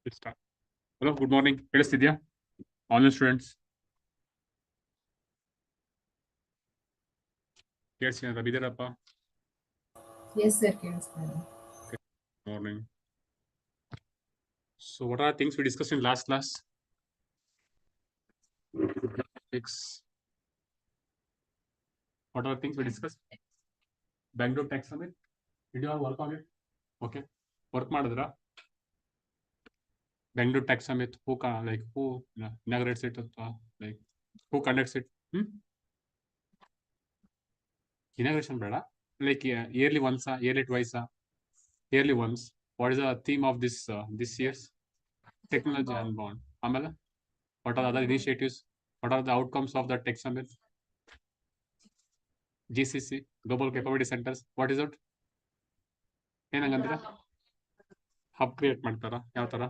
Let's start. Hello, good morning. ಕೇಳಿಸ್ತಿದ್ಯಾ online students? ಕೇಳಿಸ್ತಿದ್ದೀರಾ ಬಿದ್ದೀರಪ್ಪ? Yes, sir. ಕೇಳಿಸ್ತಿದೆ. Morning. So what are things we discussed in last class? What are things we discussed? Bangalore tax summit. Did you all work on it? Okay. Work ಮಾಡಿದ್ರಾ? Bangalore tax summit. Who inaugurates it? Like who conducts it? Inauguration ಬೇಡ. Like yearly once, yearly twice, yearly once. What is the theme of this year's technology and bond? Amala, what are the other initiatives? What are the outcomes of the tech summit? GCC, Global Capability Centers. What is it? ಏನಂಗಂದ್ರೆ hub create ಮಾಡ್ತಾರ. ಯಾವ ತರ?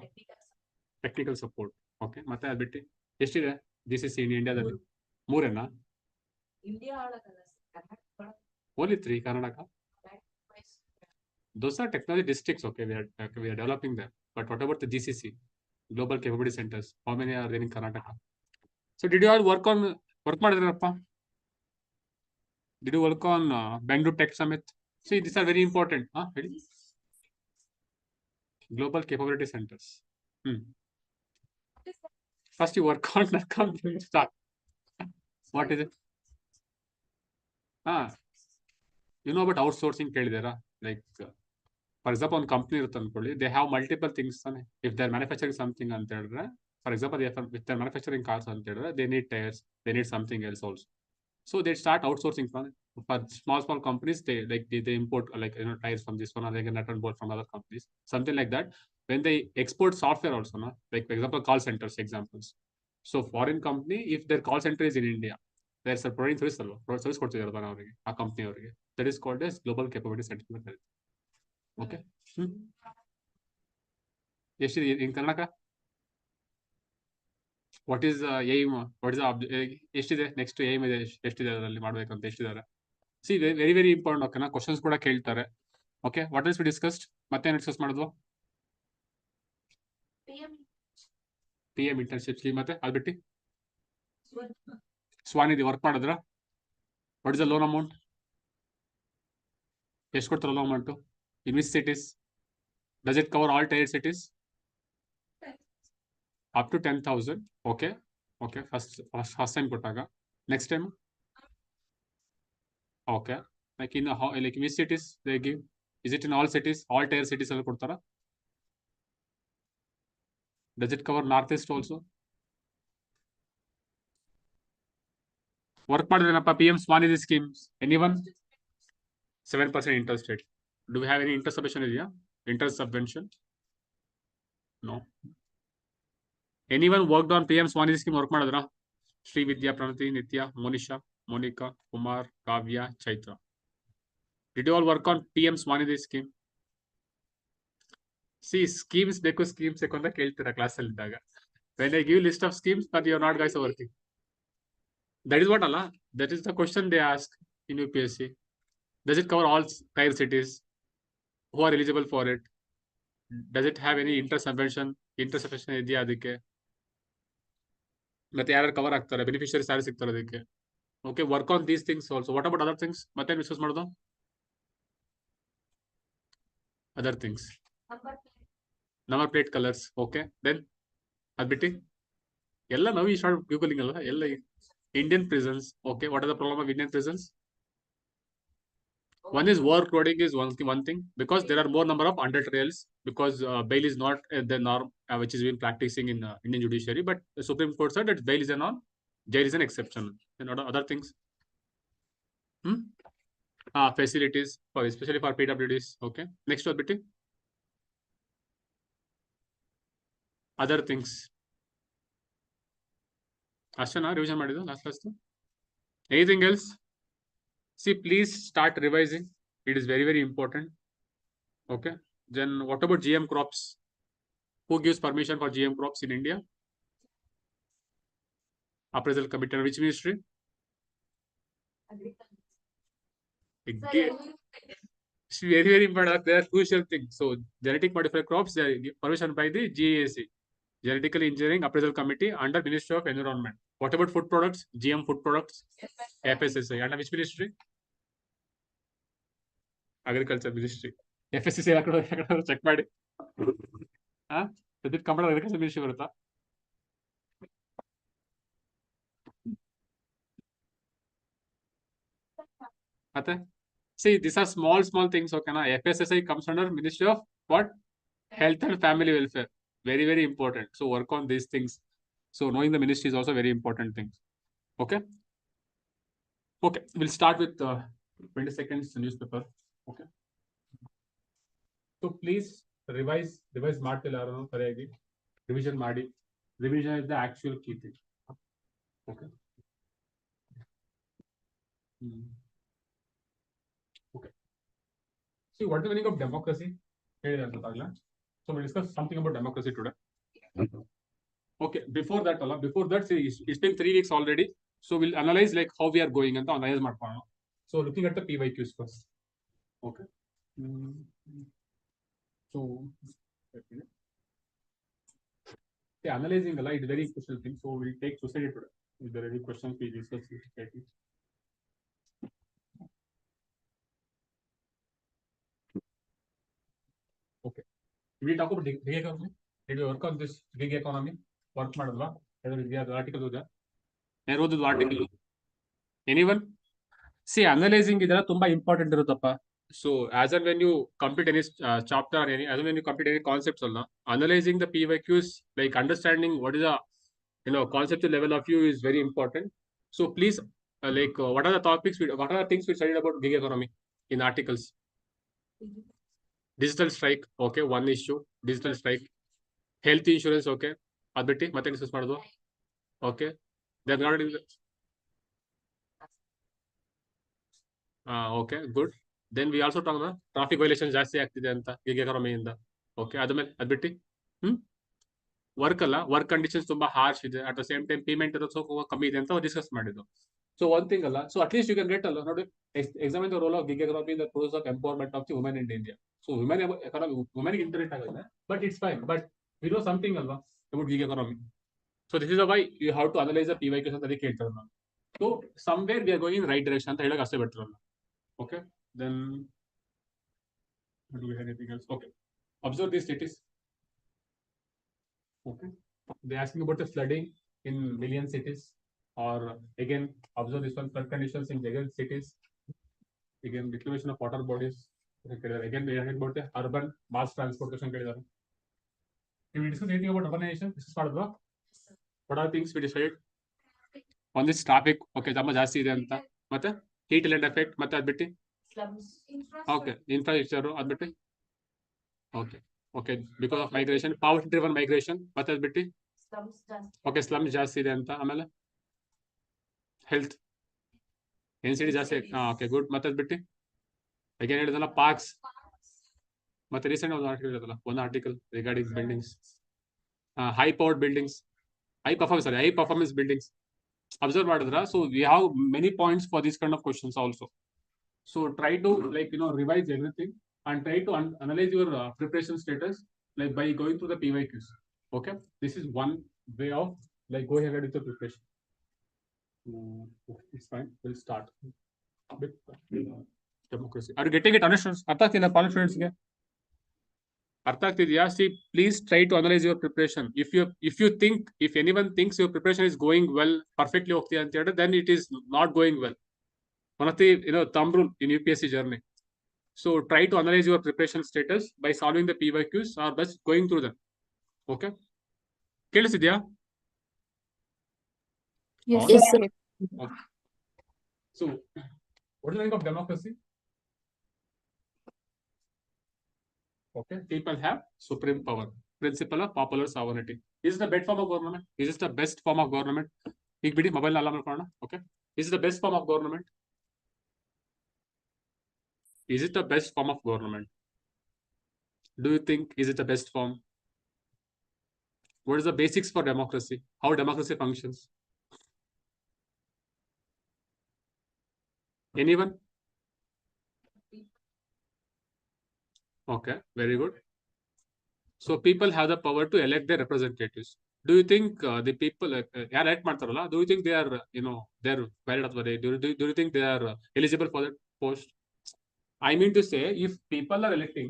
Technical support. Okay, ಮತ್ತೆ ಅದು ಬಿಟ್ಟು ಎಷ್ಟಿದೆ GCC ಇನ್ ಇಂಡಿಯಾದಲ್ಲಿ? 3 only 3 Karnataka. Those are technology districts. Okay, we are developing them. But what about the GCC, Global Capability Centers? How many are there in Karnataka? So did you all work ಮಾಡಿದ್ರಪ್ಪ? Did you work on Bangalore Tech Summit? See, these are very important. Global Capability Centers. First you work on that company. Start. What is it? You know about outsourcing ಕೇಳಿದಾರಾ? Like for example, ಒಂದು company ಇರುತ್ತೆ ಅನ್ಕೊಳ್ಳಿ, they have multiple things. If they're manufacturing something ಅಂತ ಹೇಳಿದ್ರೆ, for example, if they're manufacturing cars ಅಂತ ಹೇಳಿದ್ರೆ, they need tires, they need something else also. So they start outsourcing for small companies. They import tires from this one, or they can nut and bolt from other companies, something like that. When they export software also, like for example, call centers examples. So foreign company, if their call center is in India, there's a providing service ಕೊಡ್ತಿದ್ದಾರೆ ಅವರಿಗೆ, ಆ company ಅವರಿಗೆ. That is called as global capability center. Okay. ಎಷ್ಟಿದೆ in Karnataka? What is the aim? What is the ಎಷ್ಟಿದೆ? Next aim ಇದೆ, ಎಷ್ಟಿದೆ ಅದರಲ್ಲಿ ಮಾಡ್ಬೇಕಂತ ಎಷ್ಟಿದ್ದಾರೆ? See, very very important. Okay, questions ಕೂಡ ಕೇಳ್ತಾರೆ. Okay, what else we discussed? ಮತ್ತೆ ಡಿಸ್ಕಸ್ ಮಾಡಿದ್ವು? PM internship scheme. ಮತ್ತೆ ಅದು ಬಿಟ್ಟು ಸ್ವಾನಿಧಿ ವರ್ಕ್ ಮಾಡಿದ್ರ? What is the loan amount? ಎಷ್ಟು ಕೊಡ್ತಾರೆ loan amount? In which cities? Does it cover all tyre cities? Up to 10,000. Okay. First time ಕೊಟ್ಟಾಗ. Next time? Okay. Like which cities they give? Is it in all cities? All tier cities ಅಲ್ಲಿ ಕೊಡ್ತಾರಾ? Does it cover northeast also? Work ಮಾಡಿದ್ರೇನಪ್ಪ PM Svanidhi schemes? Anyone? 7% interest rate. Do we have any interest subvention ಇದೆಯಾ? Interest subvention? No. Anyone worked on PM Svanidhi scheme work ಮಾಡಿದ್ರಾ? Sri Vidya, Pranati, Nitya, Monisha, Monika, Kumar, Kavya, Chaitra. Did you all work on PM Svanidhi scheme? See, schemes ಬೇಕು ಅಂತ ಕೇಳ್ತೀರಾ class ಅಲ್ಲಿ ಇದ್ದಾಗ. When I give list of schemes, but you are not guys working. That is what Allah. That is the question they ask in UPSC. Does it cover all tier cities? Who are eligible for it? Does it have any interest subvention? Interest subvention ಇದೆಯಾ ಅದಕ್ಕೆ? ಮತ್ತೆ ಯಾರು cover ಆಗ್ತಾರೆ? Beneficiaries ಯಾರು ಸಿಗ್ತಾರೆ ಅದಕ್ಕೆ? Okay, work on these things also. What about other things? ಮತ್ತೆ discuss ಮಾಡೋದು? Other things. Number plate colors. Okay, then ಅದು ಬಿಟ್ಟು ಎಲ್ಲ ನಾವು ಈ ಶಾರ್ಟ್ ಗೂಗಲಿಂಗ್ ಅಲ್ಲ ಎಲ್ಲ. Indian prisons. Okay, what are the problem of Indian prisons? One is workloading is one thing, because there are more number of under trials, because bail is not the norm which is being practicing in Indian judiciary, but the Supreme Court said that bail is a norm, jail is an exception. And other things? Facilities for especially for PWDs. Okay, next one, bit. Other things. ಅಷ್ಟೇನಾ revision ಮಾಡಿದ್ದು last? Anything else? See, please start revising. It is very very important. Okay, then what about GM crops? Who gives permission for GM crops in India? Appraisal committee. Which ministry? It's very, very important. They are crucial things. So genetic modified crops, they are permission by the GAC, Genetically Engineering Appraisal Committee under Ministry of Environment. What about food products? GM food products, FSSI. Under which ministry? Agriculture Ministry. FSSI check ಮಾಡಿ ವಿದ್ಯುತ್ computer agriculture ministry ಬರುತ್ತಾ? ಮತ್ತೆ see, these are small things. Okay, na FSSI comes under Ministry of what? Health and Family Welfare. Very, very important. So work on these things. So knowing the ministry is also very important thing. Okay. Okay, we'll start with 20 seconds newspaper. Okay. So please revise ಮಾಡ್ತಿಲ್ಲ ಯಾರು ಸರಿಯಾಗಿ revision ಮಾಡಿ. Revision is the actual key thing. Okay. Okay. See, what is the meaning of democracy? So we'll discuss something about democracy today. Okay, before that, see, it's been 3 weeks already. So we'll analyze like how we are going and analyze ಮಾಡ್ಕೊಳ್ಳೋಣ. So looking at the PYQs first. Okay. So the analyzing a is very crucial thing. So we'll take society today. If there are any questions, we discuss society. Okay. We talk about gig economy. Did we work on this gig economy? Work ಮಾಡಿದ್ವಾ? Article ಇದೆ. ನಾನು ಓದಿದ article. Anyone? See, analyzing ಇದೆಲ್ಲ ತುಂಬಾ important ಇರುತ್ತಪ್ಪ. So as and when you complete any chapter or as and when you complete any concepts, analyzing the PYQs, like understanding what is a conceptual level of you is very important. So please, what are the topics? What are the things we studied about gig economy in articles? Digital strike, okay, one issue. Digital strike, health insurance, okay. Adbitti, ಮತ್ತೆ discuss ಮಾಡೋದು. Okay. Then regarding okay, good. Then we also talk about traffic violations ಜಾಸ್ತಿ ಆಗ್ತಿದೆ ಅಂತ gig economy ಇಂದ. Okay, ಅದ್ಮೇಲೆ ಅದ್ಬಿಟ್ಟು work conditions ತುಂಬಾ harsh ಇದೆ. At the same time payment ಇರೋದು ಸ್ವಲ್ಪ ಕಮ್ಮಿ ಇದೆ ಅಂತ ಡಿಸ್ಕಸ್ ಮಾಡಿದ್ದು. ಸೊ ಒನ್ ಥಿಂಗ್ ಅಲ್ಲ, so at least you can get ಅಲ್ಲ ನೋಡಿ examine the role of gig economy in the process of empowerment of the women in India. So women economy ವುಮೆನ್ಗೆ ಇಂಟರೆಸ್ಟ್ ಆಗುತ್ತೆ, but it's fine. But we know something ಅಲ್ವಾ about gig economy. So this is why you have to analyse the PYQs ಅಂತ ಅದಕ್ಕೆ ಹೇಳ್ತಾರೆ ನಾನು. So somewhere we are going in right direction ಅಂತ ಹೇಳಕ್ ಅಷ್ಟೇ ಬಿಡ್ತಿರಲ್ಲ. Okay, then do we have anything else? Okay, observe these cities. Okay, they're asking about the flooding in million cities, or again observe this one, flood conditions in million cities. Again, declaration of water bodies. Again, we are talking about the urban mass transportation. Can we discuss anything about urbanization? This is part of the what are things we decided on this topic? Okay, ತುಂಬಾ ಜಾಸ್ತಿ ಇದೆ ಅಂತ. ಮತ್ತೆ heat island effect, ಮತ್ತೆ ಅದ್ಬಿಟ್ಟು okay, infrastructure ಅದ್ಬಿಟ್ಟು okay, okay, because of migration, poverty driven migration, ಮತ್ತೆ ಅದ್ಬಿಟ್ಟು okay, slums ಜಾಸ್ತಿ ಇದೆ ಅಂತ. ಆಮೇಲೆ ಹೆಲ್ತ್ ಎನ್ಸಿಟಿ ಜಾಸ್ತಿ. Okay, good. ಮತ್ತೆ ಅದ್ಬಿಟ್ಟು again ಹೇಳಿದಲ್ಲ ಪಾರ್ಕ್ಸ್. ಮತ್ತೆ ರೀಸೆಂಟ್ ಒಂದು ಆರ್ಟಿಕಲ್ ಹೇಳಿದಲ್ಲ, ಒಂದು article regarding buildings, high powered buildings, high performance buildings. Observe ಮಾಡಿದ್ರ? So we have many points for this kind of questions also. So try to revise everything and try to analyze your preparation status by going through the PYQs. Okay, this is one way of going ahead with the preparation. It's fine. We'll start with democracy. Are you getting it? Understand? ಅರ್ಥ ಆಗ್ತಿಲ್ಲ confidence ಗೆ? ಅರ್ಥ ಆಗ್ತಿದ್ಯಾ? See, please try to analyze your preparation. If anyone thinks your preparation is going well, perfectly ಹೋಗ್ತೀಯ ಅಂತ ಹೇಳಿದ್ರೆ, then it is not going well. One of the thumb rule in UPSC journey. So try to analyze your preparation status by solving the PYQs or by going through them. Okay, ಕೇಳಿಸಿದ್ಯಾ? Yes, sir. Okay. So what is the meaning of democracy? Okay, people have supreme power, principle of popular sovereignty. Is it the best form of government? Is it the best form of government? ಈಗ ಬಿಡಿ, mobile ಅಲ್ಲ ಮಾಡ್ಕೊಳ್ಳೋಣ. Okay, is it the best form of government? Is it the best form of government? Do you think is it the best form? What is the basics for democracy? How democracy functions? Anyone? Okay, very good. So people have the power to elect their representatives. Do you think the people ಯಾರು elect ಮಾಡ್ತಾರಲ್ಲ, do you think they are they're valid ಅಥವಾ do you think they are eligible for that post? I mean to say, if people are electing,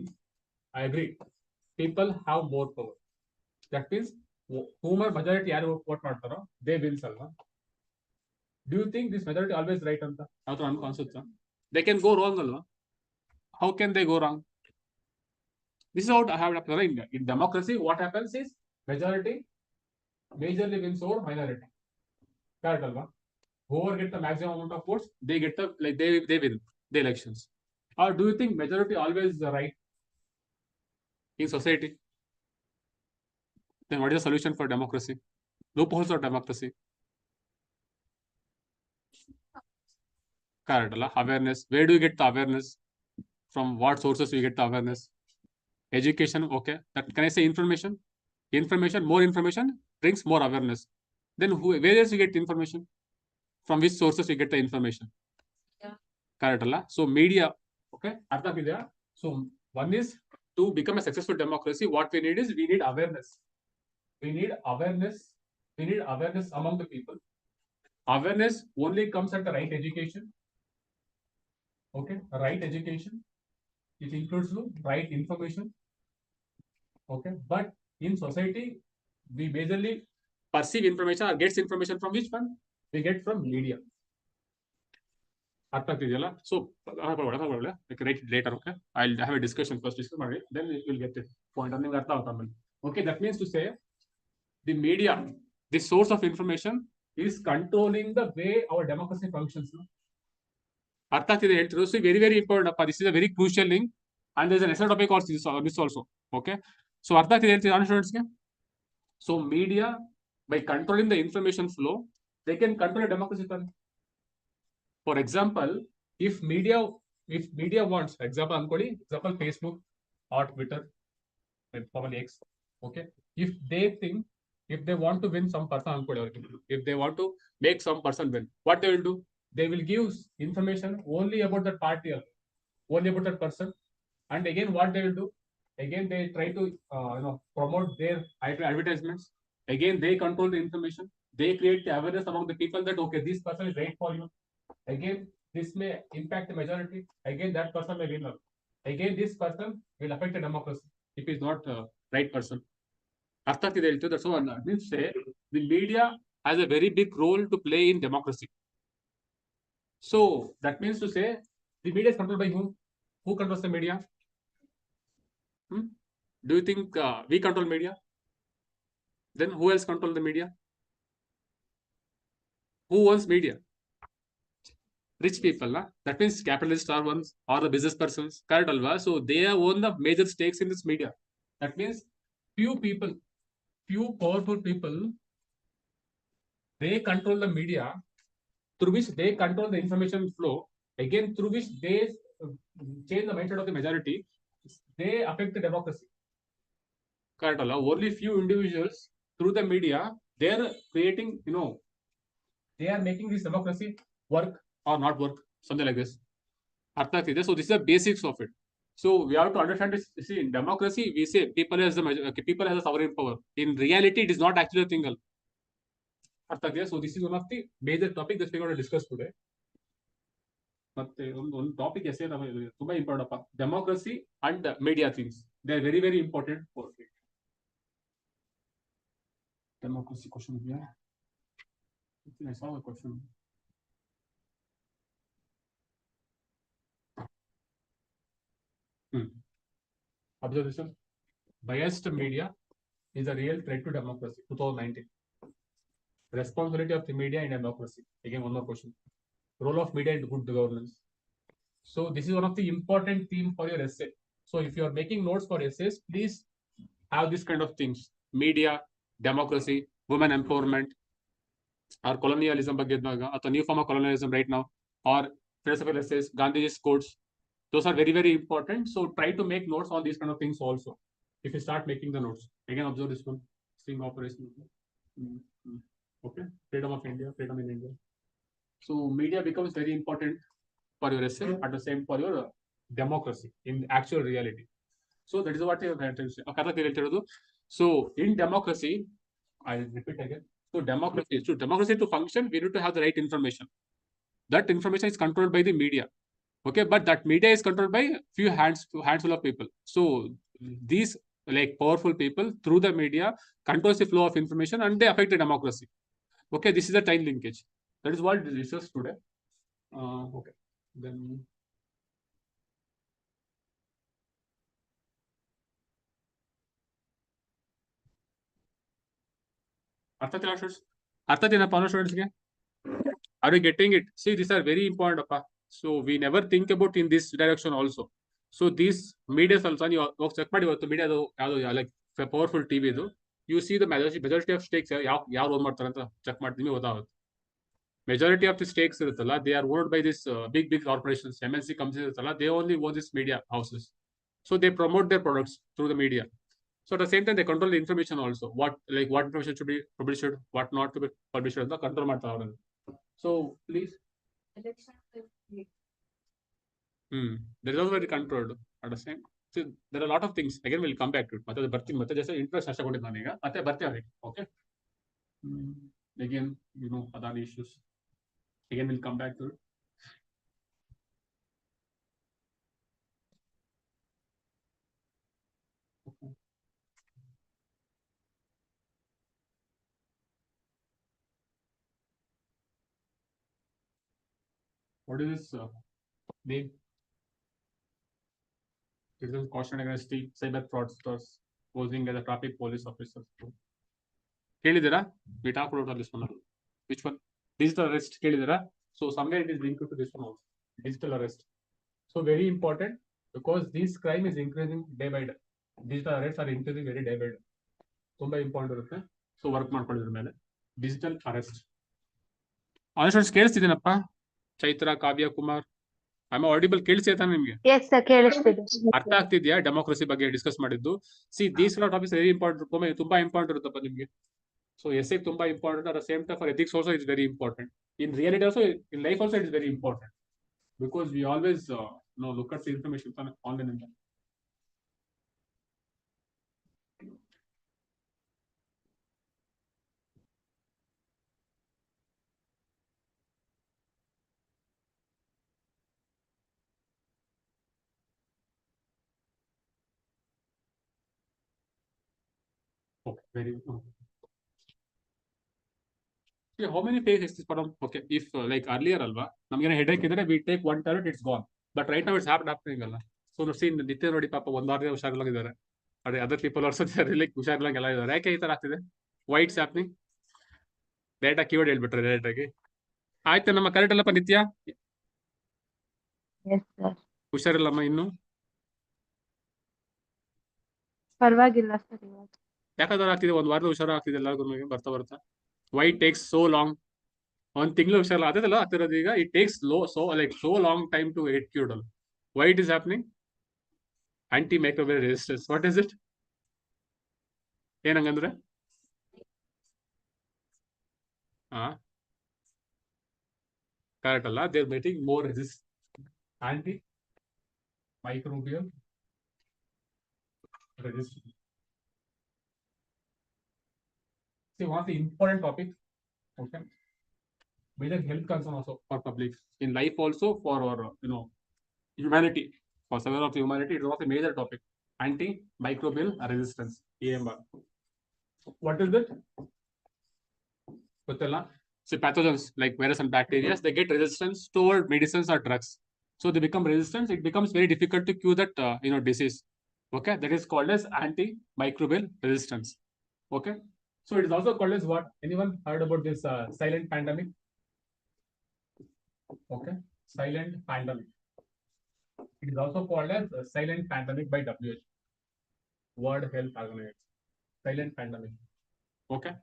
I agree, people have more power. That means whomever majority ಯಾರು vote ಮಾಡ್ತಾರೋ they wins ಅಲ್ವಾ? Do you think this majority always right ಅಂತ ಯಾವ್ದು ಅನ್ಸುತ್ತಾ? They can go wrong ಅಲ್ವಾ? How can they go wrong? This is what I have in democracy. What happens is majority majorly wins over minority. Correct alva? Whoever get the maximum amount of votes, they get the they win the elections. Or do you think majority always right in society? Then what is the solution for democracy? Loopholes of democracy. Correct alva? Awareness. Where do you get the awareness? From what sources you get the awareness? Education. Okay. That can I say information? More information brings more awareness. Then where else you get information? From which sources you get the information? Yeah. Correct alla? So media, okay, artha agidea? So one is to become a successful democracy, what we need is we need awareness. We need awareness among the people. Awareness only comes at the right education. Okay, right education. It includes right information. Okay, but in society, we majorly perceive information or gets information from which one? We get from media. ಅರ್ಥ ಆಗ್ತಿದೆಯಲ್ಲ? So write later. Okay, I have a discussion first discuss ಮಾಡಿ, then you will get it point. ನಿಮ್ಗೆ ಅರ್ಥ ಆಗುತ್ತೆ ಆಮೇಲೆ. Okay, that means to say the media, the source of information is controlling the way our democracy functions. ಅರ್ಥ ಆಗ್ತಿದೆ ಹೇಳ್ತಿರೋದು. So very very important ಅಪ್ಪ, this is a very crucial link and this an asset topic also this also. Okay, so ಅರ್ಥ ಆಗ್ತಿದೆ ಹೇಳ್ತೀವಿ on ಸ್ಟೂಡೆಂಟ್ಸ್ಗೆ. So media by controlling the information flow they can control democracy. For example, if media wants, example Facebook or Twitter, probably X, okay, if they want to win some person, if they want to make some person win, what they will do? They will give information only about that party, only about that person. And again, what they will do? Again, they try to promote their advertisements. Again, they control the information. They create the awareness among the people that okay, this person is right for you. Again, this may impact the majority. Again, that person may win. Again, this person will affect the democracy if he is not right person. Artha ಆಗ್ತಿದೆ ಹೇಳ್ತೀವಿ. That's all. Means say the media has a very big role to play in democracy. So that means to say the media is controlled by whom? Who controls the media? Do you think we control media? Then who else control the media? Who owns media? Rich people, that means capitalists are ones or the business persons. Correct alva? So they own the major stakes in this media. That means few powerful people, they control the media, through which they control the information flow. Again, through which they change the mindset of the majority. They affect the democracy. Correct alva? Only few individuals through the media, they are creating, they are making this democracy work or not work, something like this. So this is the basics of it. So we have to understand this. See, in democracy, we say people has the sovereign power. In reality, it is not actually a thing. So this is one of the major topics that we are going to discuss today. One topic is ತುಂಬಾ important ಅಪ್ಪ, democracy and media things. They are very very important for it. Democracy question here. I saw a question. Observation: biased media is a real threat to democracy. 2019. Responsibility of the media in democracy. Again, one more question. Role of media in good governance. So this is one of the important theme for your essay. So if you are making notes for essays, please have this kind of things: media, democracy, women empowerment, or colonialism, or new form of colonialism right now, or philosophical essays, Gandhiji's quotes. Those are very very important. So try to make notes on these kind of things also. If you start making the notes, again observe this one: string operation. Okay, freedom of India, freedom in India. So media becomes very important for your essay, at the same for your democracy in actual reality. So that is what you have to say. So in democracy, I repeat again. So democracy to function, we need to have the right information. That information is controlled by the media. Okay, but that media is controlled by few handful of people. So these like powerful people through the media controls the flow of information and they affect the democracy. Okay, this is the time linkage. That is what we discussed today. Okay, then ಅರ್ಥ ಸ್ಟೂಡೆಂಟ್ಸ್ಗೆ are you getting it? See, these are very important, appa. So we never think about in this direction also. So these media also, you check ಮಾಡಿ ಇವತ್ತು media ಯಾವುದು like powerful TV ಇದು, you see the majority of stakes ಯಾವ own ಮಾಡ್ತಾರೆ ಅಂತ check ಮಾಡ್ತೀನಿ ಗೊತ್ತಾಗುತ್ತೆ. Majority of the stakes ಇರುತ್ತಲ್ಲ, they are owned by this big corporations, MNC companies ಇರುತ್ತಲ್ಲ, they only own this media houses. So they promote their products through the media. So at the same time, they control the information also. What information should be published, what not to be published ಅಂತ control ಮಾಡ್ತಾರೆ ಅವರನ್ನು. So please. There is also very controlled at the same. So there are a lot of things. Again, we'll come back to it. ಮತ್ತೆ ಬರ್ತೀನಿ, ಮತ್ತೆ just interest ಅಷ್ಟೇ ನಾನೀಗ ಮತ್ತೆ ಬರ್ತೀನಿ ಅದಕ್ಕೆ. Okay. Again, other issues. Again, we'll come back to it. Okay. What is this name? It is caution against the cyber fraudsters posing as a traffic police officer. ಕೇಳಿದಿರಾ? We talked about this one. Which one? Digital arrest ಕೇಳಿದಿರಾ? So somewhere it is linked to this one also. Digital arrest. So very important because this crime is increasing day by day. Digital arrests are increasing very day by day. ತುಂಬಾ important ಇರುತ್ತೆ. So work ಮಾಡ್ಕೊಳ್ಳೋದ್ರ ಮೇಲೆ digital arrest. Honest ಕೇಳಿಸ್ತಿದ್ದೀನಪ್ಪ? Chaitra, ಕಾವ್ಯ, ಕುಮಾರ್, ಆಮೇಲೆ audible ಕೇಳಿಸ್ತಾ ನಿಮ್ಗೆ? ಅರ್ಥ ಆಗ್ತಿದ್ಯಾ democracy ಬಗ್ಗೆ discuss ಮಾಡಿದ್ದು? See these topics very important, ತುಂಬಾ ಇಂಪಾರ್ಟೆಂಟ್ ಇರುತ್ತಪ್ಪ ನಿಮ್ಗೆ. So essay ತುಂಬಾ important. At the same time, for ethics also it's very important. In reality also, in life also it is very important because we always look at the information online. Okay, very good. See, how many pages is this problem? Okay, if like earlier alva, ನಮಗೆ headache ಇದ್ರೆ we take one tablet, it's gone. But right now it's happening ಅಲ್ಲ. So see, ನಿತ್ಯ ನೋಡಿ ಪಾಪ ಒಂದು ವಾರದಿಂದ ಹುಷಾರಿಲ್ಲಾಗಿದ್ದಾರೆ. ಅದೇ ಅದರ್ ಪೀಪಲ್ ಆಲ್ಸೋ ಲೈಕ್ ಹುಷಾರಿಲ್ಲಾಗೆಲ್ಲ ಇದ್ದಾರೆ. ಯಾಕೆ ಈ ತರ ಆಗ್ತಿದೆ? Why it's happening? Data keyword ಹೇಳ್ಬಿಟ್ರೆ ಡೈರೆಕ್ಟ್ ಆಗಿ. ಆಯ್ತು, ನಮ್ಮ ಕರೆಕ್ಟ್ ಅಲ್ಲಪ್ಪ ನಿತ್ಯ? ಹುಷಾರಿಲ್ಲಮ್ಮ ಇನ್ನು? ಪರವಾಗಿಲ್ಲ ಸರ್. ಯಾಕಾದ್ರೂ ಆಗ್ತಿದೆ? ಒಂದು ವಾರದ ಹುಷಾರ ಆಗ್ತಿದೆ ಎಲ್ಲರಿಗೂ ಬರ್ತಾ. Why takes so long? ಒಂದ್ ತಿಂಗಳು ಹುಷಾರಲ್ಲ ಅದಲ್ಲ ಆಗ್ತಿರೋದು ಈಗ. It takes so long time to get cured. Why it is happening? Antimicrobial resistance. What is it? ಏನಂಗಂದ್ರೆ ಕರೆಕ್ಟ್ ಅಲ್ಲ. They are making more antimicrobial resistance. See, one of the important topic. Okay. Major health concern also for public in life, also for our humanity, for several of the humanity. It is also a major topic. Antimicrobial resistance, AMR. What is it? See, pathogens like virus and bacteria, they get resistance toward medicines or drugs. So they become resistant. It becomes very difficult to cure that disease. Okay, that is called as antimicrobial resistance. Okay, so it is also called as what? Anyone heard about this silent pandemic? Okay, silent pandemic. It is also called as silent pandemic by WHO, World Health Organization. Silent pandemic. Okay.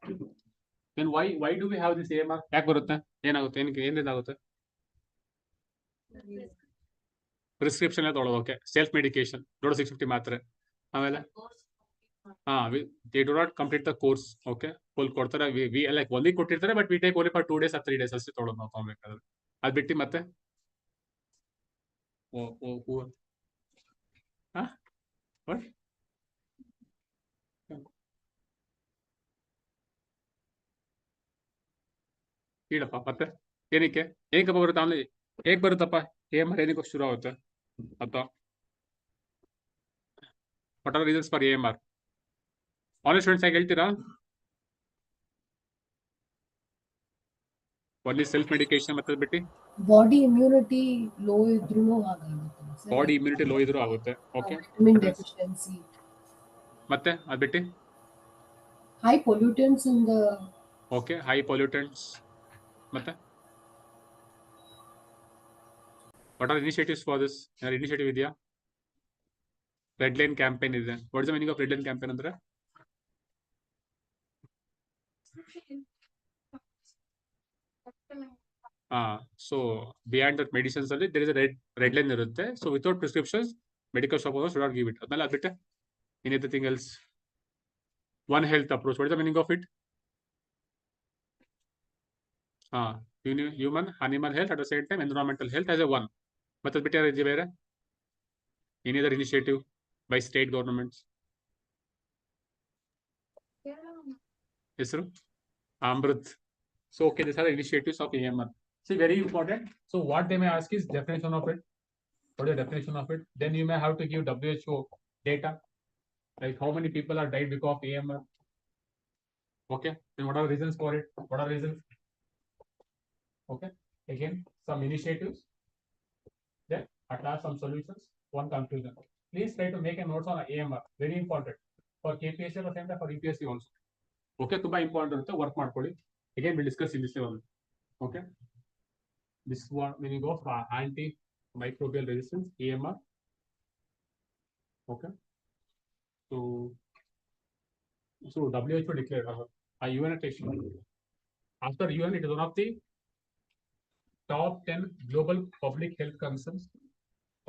Then why do we have this AMR? ಯಾಕೆ ಬರುತ್ತೆ? ಏನಾಗುತ್ತೆ? ಏನಿದಾಗುತ್ತೆ? Prescription ತಗೊಳ್ಳೋದು. Okay, self medication ದೊಡ್ಡ 650 ಮಾತ್ರೆ. ಆಮೇಲೆ they do not complete the course. Okay, full ಕೊಡ್ತಾರೆ. we like ಒಂದಿಗೆ ಕೊಟ್ಟಿರ್ತಾರೆ, but we take only for 2 days or 3 days ಅಷ್ಟೇ ತೊಗೊಳ್ಳೋದು ನಾವು ತಗೊಳ್ಬೇಕಾದ್ರೆ. ಅದು ಬಿಟ್ಟು ಮತ್ತೆ what? ಇಡಪ್ಪ ಮತ್ತೆ ಏನಕ್ಕೆ ಏನಕ್ಕಪ್ಪ ಬರುತ್ತೆ ಆಮೇಲೆ ಹೇಗೆ ಬರುತ್ತಪ್ಪ AMR ಏನಕ್ಕೆ ಶುರು ಆಗುತ್ತೆ ಅಥವಾ what are reasons for AMR honest students ಆಗಿ ಹೇಳ್ತೀರಾ ಒನ್ಲಿ ಸೆಲ್ಫ್ ಮೆಡಿಕೇಶನ್ ಮತ್ತೆ ಬಿಟ್ಟು ಬಾಡಿ ಇಮ್ಯುನಿಟಿ ಲೋ ಇದ್ರೂ ಆಗುತ್ತೆ ಬಾಡಿ ಇಮ್ಯುನಿಟಿ ಲೋ ಇದ್ರೂ ಆಗುತ್ತೆ ಓಕೆ ವಿಟಮಿನ್ ಡೆಫಿಷಿಯನ್ಸಿ ಮತ್ತೆ ಅದು ಬಿಟ್ಟು high pollutants in the okay high pollutants ಮತ್ತೆ what are initiatives for this ಯಾರು ಇನಿಷಿಯೇಟಿವ್ ಇದೆಯಾ ರೆಡ್ ಲೈನ್ ಕ್ಯಾಂಪೇನ್ ಇದೆ what is the meaning of red line campaign ಅಂದ್ರೆ ಸೊ ಬಿಯಾಂಡ್ ದಟ್ ಮೆಡಿಸಿನ್ಸ್ ಅಲ್ಲಿ there is red line ಇರುತ್ತೆ so without prescriptions medical shop should not give it ಅದನ್ನ ಅದು ಬಿಟ್ಟೆ anything else one health approach what is the meaning of it human animal health at the same time environmental health as a one ಮತ್ತೆ ಅದು ಬಿಟ್ಟು ಯಾರು ಬೇರೆ any other initiative by state governments ಹೆಸರು Amrit. So okay, these are the initiatives of AMR. See, very important. So what they may ask is definition of it. What is the definition of it? Then you may have to give WHO data, like how many people are died because of AMR. Okay. Then what are the reasons for it? What are the reasons? Okay. Again, some initiatives. Then at last some solutions. One conclusion. Please try to make a notes on AMR. Very important for KPSC at the same time for UPSC also. Okay, ತುಂಬಾ important ಅಂತ work ಮಾಡ್ಕೊಳ್ಳಿ. Again, we'll discuss in this level. Okay. This one when you go for antimicrobial resistance AMR. Okay. So WHO declared a UN attention. After UN, it is one of the top 10 global public health concerns,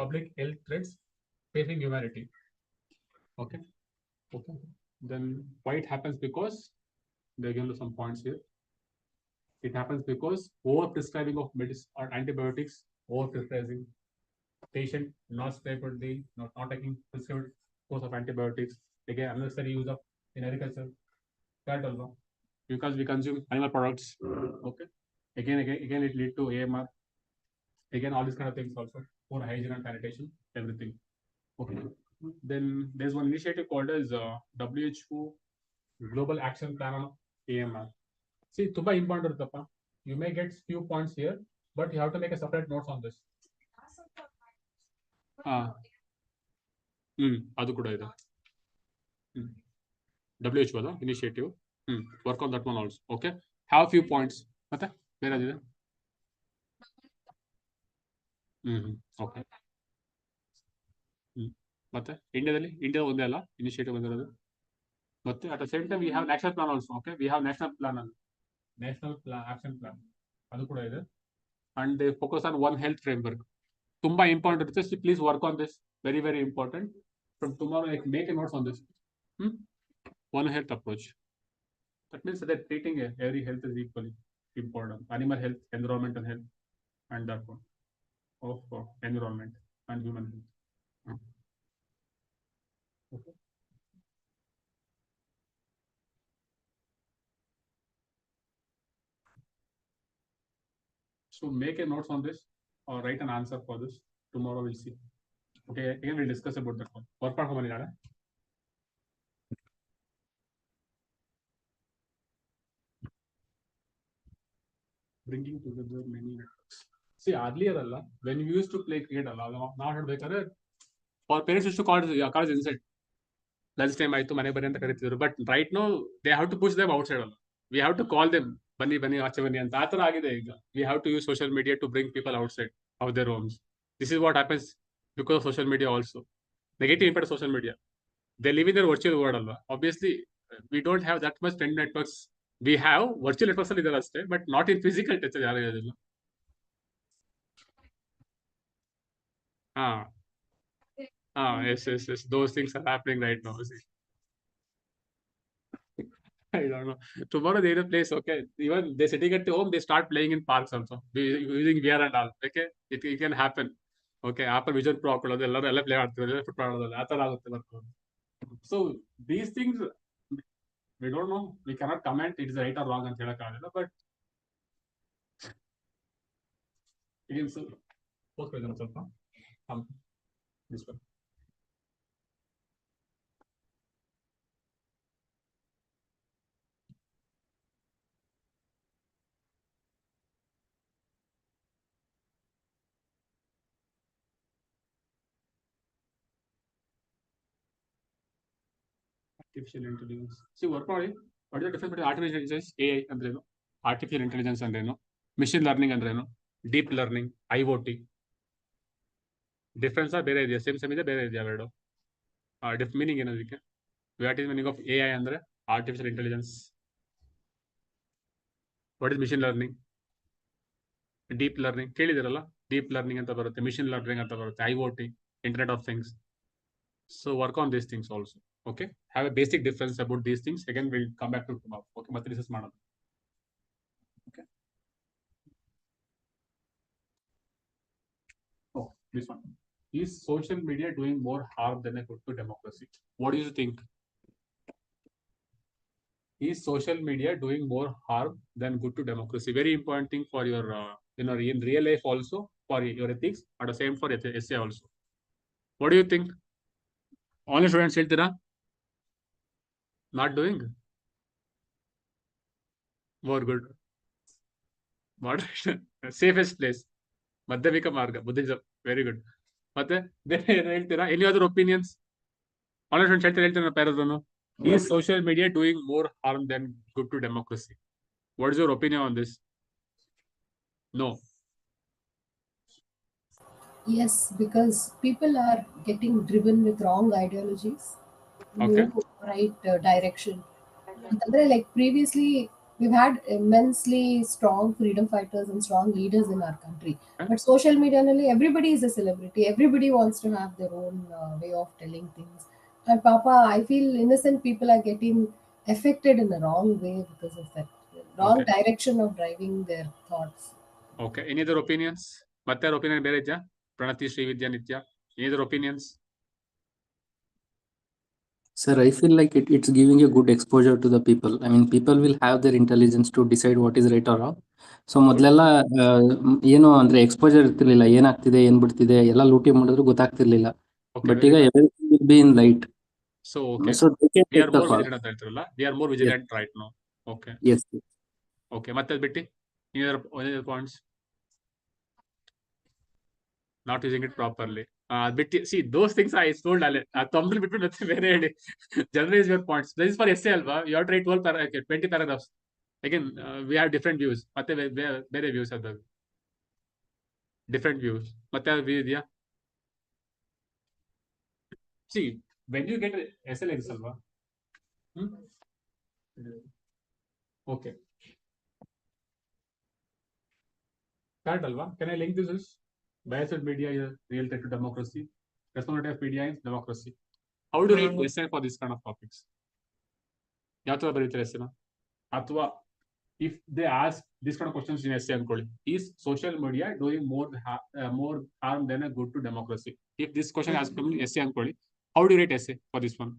public health threats facing humanity. Okay. Okay. Then why it happens? Because they give you some points here. It happens because over-prescribing of medicine or antibiotics, over-prescribing, patient not taking prescribed course of antibiotics, again unnecessary use of in agriculture, that also because we consume animal products. Okay, again it lead to AMR. Again all these kind of things also, poor hygiene and sanitation, everything. Okay, then there's one initiative called as WHO Global Action Plan on AMR. See, ತುಂಬಾ important ಇರುತ್ತಪ್ಪ. You may get few points here, but you have to make a separate notes on this. ಅದು ಕೂಡ ಇದೆ. WHO ಅದ initiative. Work on that one also. Okay. Have few points. ಮತ್ತೆ ಬೇರೆ ಇದೆ. Okay. ಮತ್ತೆ India ಒಂದೇ ಅಲ್ಲ ಇನಿಷಿಯೇಟಿವ್ ಬಂದಿರೋದು. ಮತ್ತೆ at the same time we have national plan also. Okay, we have national plan action plan ಅದು ಕೂಡ ಇದೆ. And they focus on one health framework. ತುಂಬಾ ಇಂಪಾರ್ಟೆಂಟ್ ಇರುತ್ತೆ. Please work on this. Very very important. From tomorrow I make a notes on this. One health approach. That means that treating every health is equally important. Animal health, environmental health, and that one of environment and human health. Okay. So make a notes on this or write an answer for this. Tomorrow we'll see. Okay, again we'll discuss about that one. Work part how many are? Bringing together many networks. See, earlier when we used to play cricket now for parents used to call college inside. Lunch time ಆಯ್ತು ಮನೆ ಬನ್ನಿ ಅಂತ ಕರೀತಿದ್ರು. But right now they have to push them outside. We have to call them ಬನ್ನಿ ಆಚೆ ಬನ್ನಿ ಅಂತ ಆ ತರ ಆಗಿದೆ ಈಗ. We have to use social media to bring people outside of their homes. This is what happens because of social media also. Negative impact of social media. They live in their virtual world ಅಲ್ವಾ. Obviously we don't have that much friend networks. We have virtual networks ಅಲ್ಲಿ ಇದಾರೆ ಅಷ್ಟೇ, but not in physical touch ಯಾರು ಇರೋದಿಲ್ಲ. Yes. Those things are happening right now. See. I don't know. Tomorrow they will place. Okay, even they sitting at home, they start playing in parks also, using VR and all. Okay, it can happen. Okay, after vision pro ಹಾಕೊಳ್ಳೋದು ಎಲ್ಲ play ಮಾಡ್ತಿರೋದು football ಆಡೋದು ಆ ತರ ಆಗುತ್ತೆ ಬರ್ಕೊಂಡು. So these things we don't know. We cannot comment it is right or wrong ಅಂತ ಹೇಳಕ್ಕಾಗಲ್ಲ. But Again, sir, post present ಸ್ವಲ್ಪ this one. Artificial intelligence. See, work ಮಾಡಿ. What is the difference between artificial intelligence, AI ಅಂದ್ರೇನು, artificial intelligence ಅಂದ್ರೇನು, machine learning ಅಂದ್ರೇನು, deep learning, IoT difference ಬೇರೆ ಇದೆಯಾ? Same ಇದೆ, ಬೇರೆ ಇದೆಯಾ ಎರಡು? ಮೀನಿಂಗ್ ಏನದಕ್ಕೆ? What is meaning of AI ಅಂದ್ರೆ artificial intelligence? What is machine learning? Deep learning ಕೇಳಿದಿರಲ್ಲ, ಡೀಪ್ ಲರ್ನಿಂಗ್ ಅಂತ ಬರುತ್ತೆ, ಮಿಷಿನ್ ಲರ್ನಿಂಗ್ ಅಂತ ಬರುತ್ತೆ, IoT, internet of things. So work on these things also. Okay, have a basic difference about these things. Again, we'll come back to tomorrow. Okay, ಮತ್ತೆ discuss ಮಾಡೋಣ. Okay. Oh, this one. Is social media doing more harm than a good to democracy? What do you think? Is social media doing more harm than good to democracy? Very important thing for your, in real life also, for your ethics, and the same for essay also. What do you think? Only students ಹೇಳ್ತೀರಾ? Not doing? More good. Moderation. Safest place. ಮಧ್ಯಮಿಕ ಮಾರ್ಗ, Buddhism. Very good. ಮತ್ತೆ ಬೇರೆ ಏನು ಹೇಳ್ತೀರಾ? Any other opinions? Online friends ಹೇಳ್ತೀರಾ ಪ್ಯಾರದನ್ನು? ಈ social media doing more harm than good to democracy. What is your opinion on this? No. Yes, because people are getting driven with wrong ideologies, Okay. no right direction. ಅಂತಂದ್ರೆ like previously we've had immensely strong freedom fighters and strong leaders in our country, but social media nalli everybody is a celebrity, everybody wants to have their own way of telling things, and papa I feel innocent people are getting affected in the wrong way because of that wrong Okay. direction of driving their thoughts. Okay, any other opinions? ಮತ್ತೆ ಯಾರ opinion ಬೇರೆ ಇದೆಯಾ? ಪ್ರಣತಿ, ಶ್ರೀವಿದ್ಯಾ, ನಿತ್ಯ, any other opinions? Sir, I feel like it's giving a good exposure to the people. I mean, people will have their intelligence to decide what is right or wrong. So ಮೊದಲೆಲ್ಲ ಏನು ಅಂದ್ರೆ exposure ಇರ್ತಿರ್ಲಿಲ್ಲ, ಏನಾಗ್ತಿದೆ ಏನ್ ಬಿಡ್ತಿದೆ ಎಲ್ಲ ಲೂಟಿ ಮಾಡಿದ್ರು ಗೊತ್ತಾಗ್ತಿರ್ಲಿಲ್ಲ. ಬಟ್ ಈಗ everything will be in light. So okay, so they can we take are the more call. Vigilant ಅಂತ ಹೇಳ್ತಿರಲ್ಲ, we are more vigilant right no. Okay, yes. Okay. ಮತ್ತೆ ಅದು ಬಿಟ್ಟು any points? Not using it properly. ಬಿಟ್ಟು see those things I told ಅಲ್ಲೇ, ತೊಂಬಲ್ಲಿ ಬಿಟ್ಬಿಟ್ಟು ಮತ್ತೆ ಬೇರೆ ಹೇಳಿ. Generalise your points. This is for essay ಅಲ್ವಾ? You have to write 20 paragraphs. Again we have different views. ಮತ್ತೆ ಬೇರೆ ವ್ಯೂಸ್ ಅದ, ಡಿಫ್ರೆಂಟ್ ವ್ಯೂಸ್. ಮತ್ತೆ ಅದು ವ್ಯೂ ಇದೆಯಾ? See when you get SLX ಅಲ್ವಾ? ಓಕೆ, ಕರೆಕ್ಟ್ ಅಲ್ವಾ? Can I link this is biased media is a real threat to democracy. Responsibility of media is democracy. How do you read essay for this kind of topics? ಯಾವ ತರ ಬರೀತಾರೆ essay ನ? ಅಥವಾ if they ask this kind of questions in essay ಅನ್ಕೊಳ್ಳಿ, is social media doing more harm than a good to democracy? If this question asked from essay ಅನ್ಕೊಳ್ಳಿ, how do you rate essay for this one?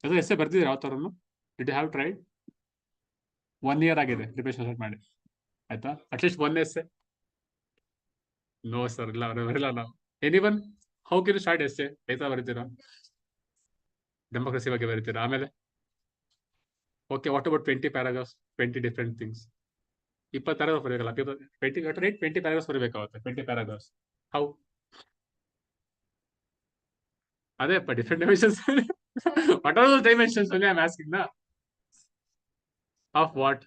ಅದು essay ಬರ್ತಿದ್ರೆ ಯಾವ ತರನು? Did you have tried? 1 year ಆಗಿದೆ preparation start ಮಾಡಿ, ಆಯ್ತಾ? At least 1 essay? No sir, ಇಲ್ಲ ಬರಲ್ಲ ನಾವು. Anyone, how can you start essay? ಆಯ್ತಾ ಬರೀತೀರಾ? ಡೆಮೋಕ್ರಸಿ ಬಗ್ಗೆ ಬರೀತೀರಾ? ಆಮೇಲೆ okay, what about 20 paragraphs, 20 different things? 20 paragraph ಬರಬೇಕಲ್ಲ, 20 ಪ್ಯಾರಾಗ್ರಾಫ್ಸ್ ಬರಬೇಕಾಗುತ್ತೆ. 20 ಪ್ಯಾರಾಗ್ರಾಫ್ಸ್ ಹೌ? ಅದೇ different dimensions. What are those dimensions? I am asking ನಾ. Of what?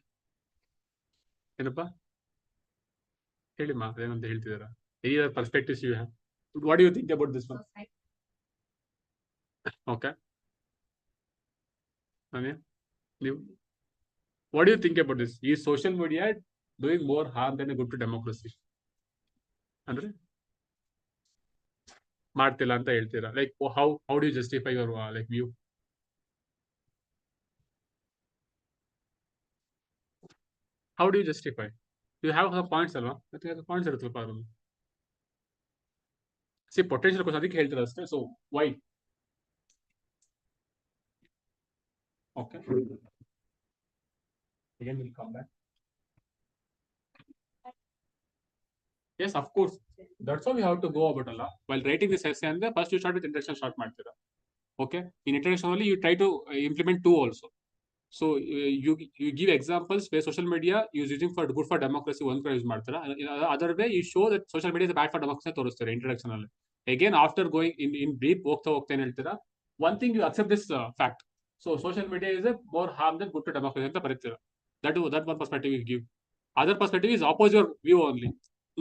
ಏನಪ್ಪ ಹೇಳಿಮ್ಮ, ಏನಂತ ಹೇಳ್ತಿದ್ದೀರಾ? Any other perspectives you have? What do you think about this one? Okay. What do you think about this? Is social media doing more harm than a good to democracy? ಅಂದ್ರೆ ಮಾಡ್ತಿಲ್ಲ ಅಂತ ಹೇಳ್ತೀರಾ? Like how do you justify your like view? How do you justify? You have some points ಅಲ್ವಾ? ಮತ್ತೆ points ಇರುತ್ತಲ್ಪ ಅದನ್ನು. See, potential question ಅದಕ್ಕೆ ಹೇಳ್ತೀರಾ ಅಷ್ಟೇ. So why? Okay. Again we'll come back. Yes, of course. That's how we have to go about Allah. While writing this essay, and first you start with introduction, start ಮಾಡ್ತೀರಾ. Okay. In introduction only, you try to implement two also. So you give examples where social media is using for good for democracy. One use ಮಾಡ್ತೀರಾ. In other way, you show that social media is bad for democracy ತೋರಿಸ್ತಾರೆ introduction ಅಲ್ಲಿ. Again, after going in brief, ಹೋಗ್ತಾ ಏನ್ ಹೇಳ್ತೀರಾ. One thing you accept this fact. So social media is a more harm than good to democracy ಅಂತ ಬರೀತೀರಾ. That one perspective you give. Other perspective is oppose your view only.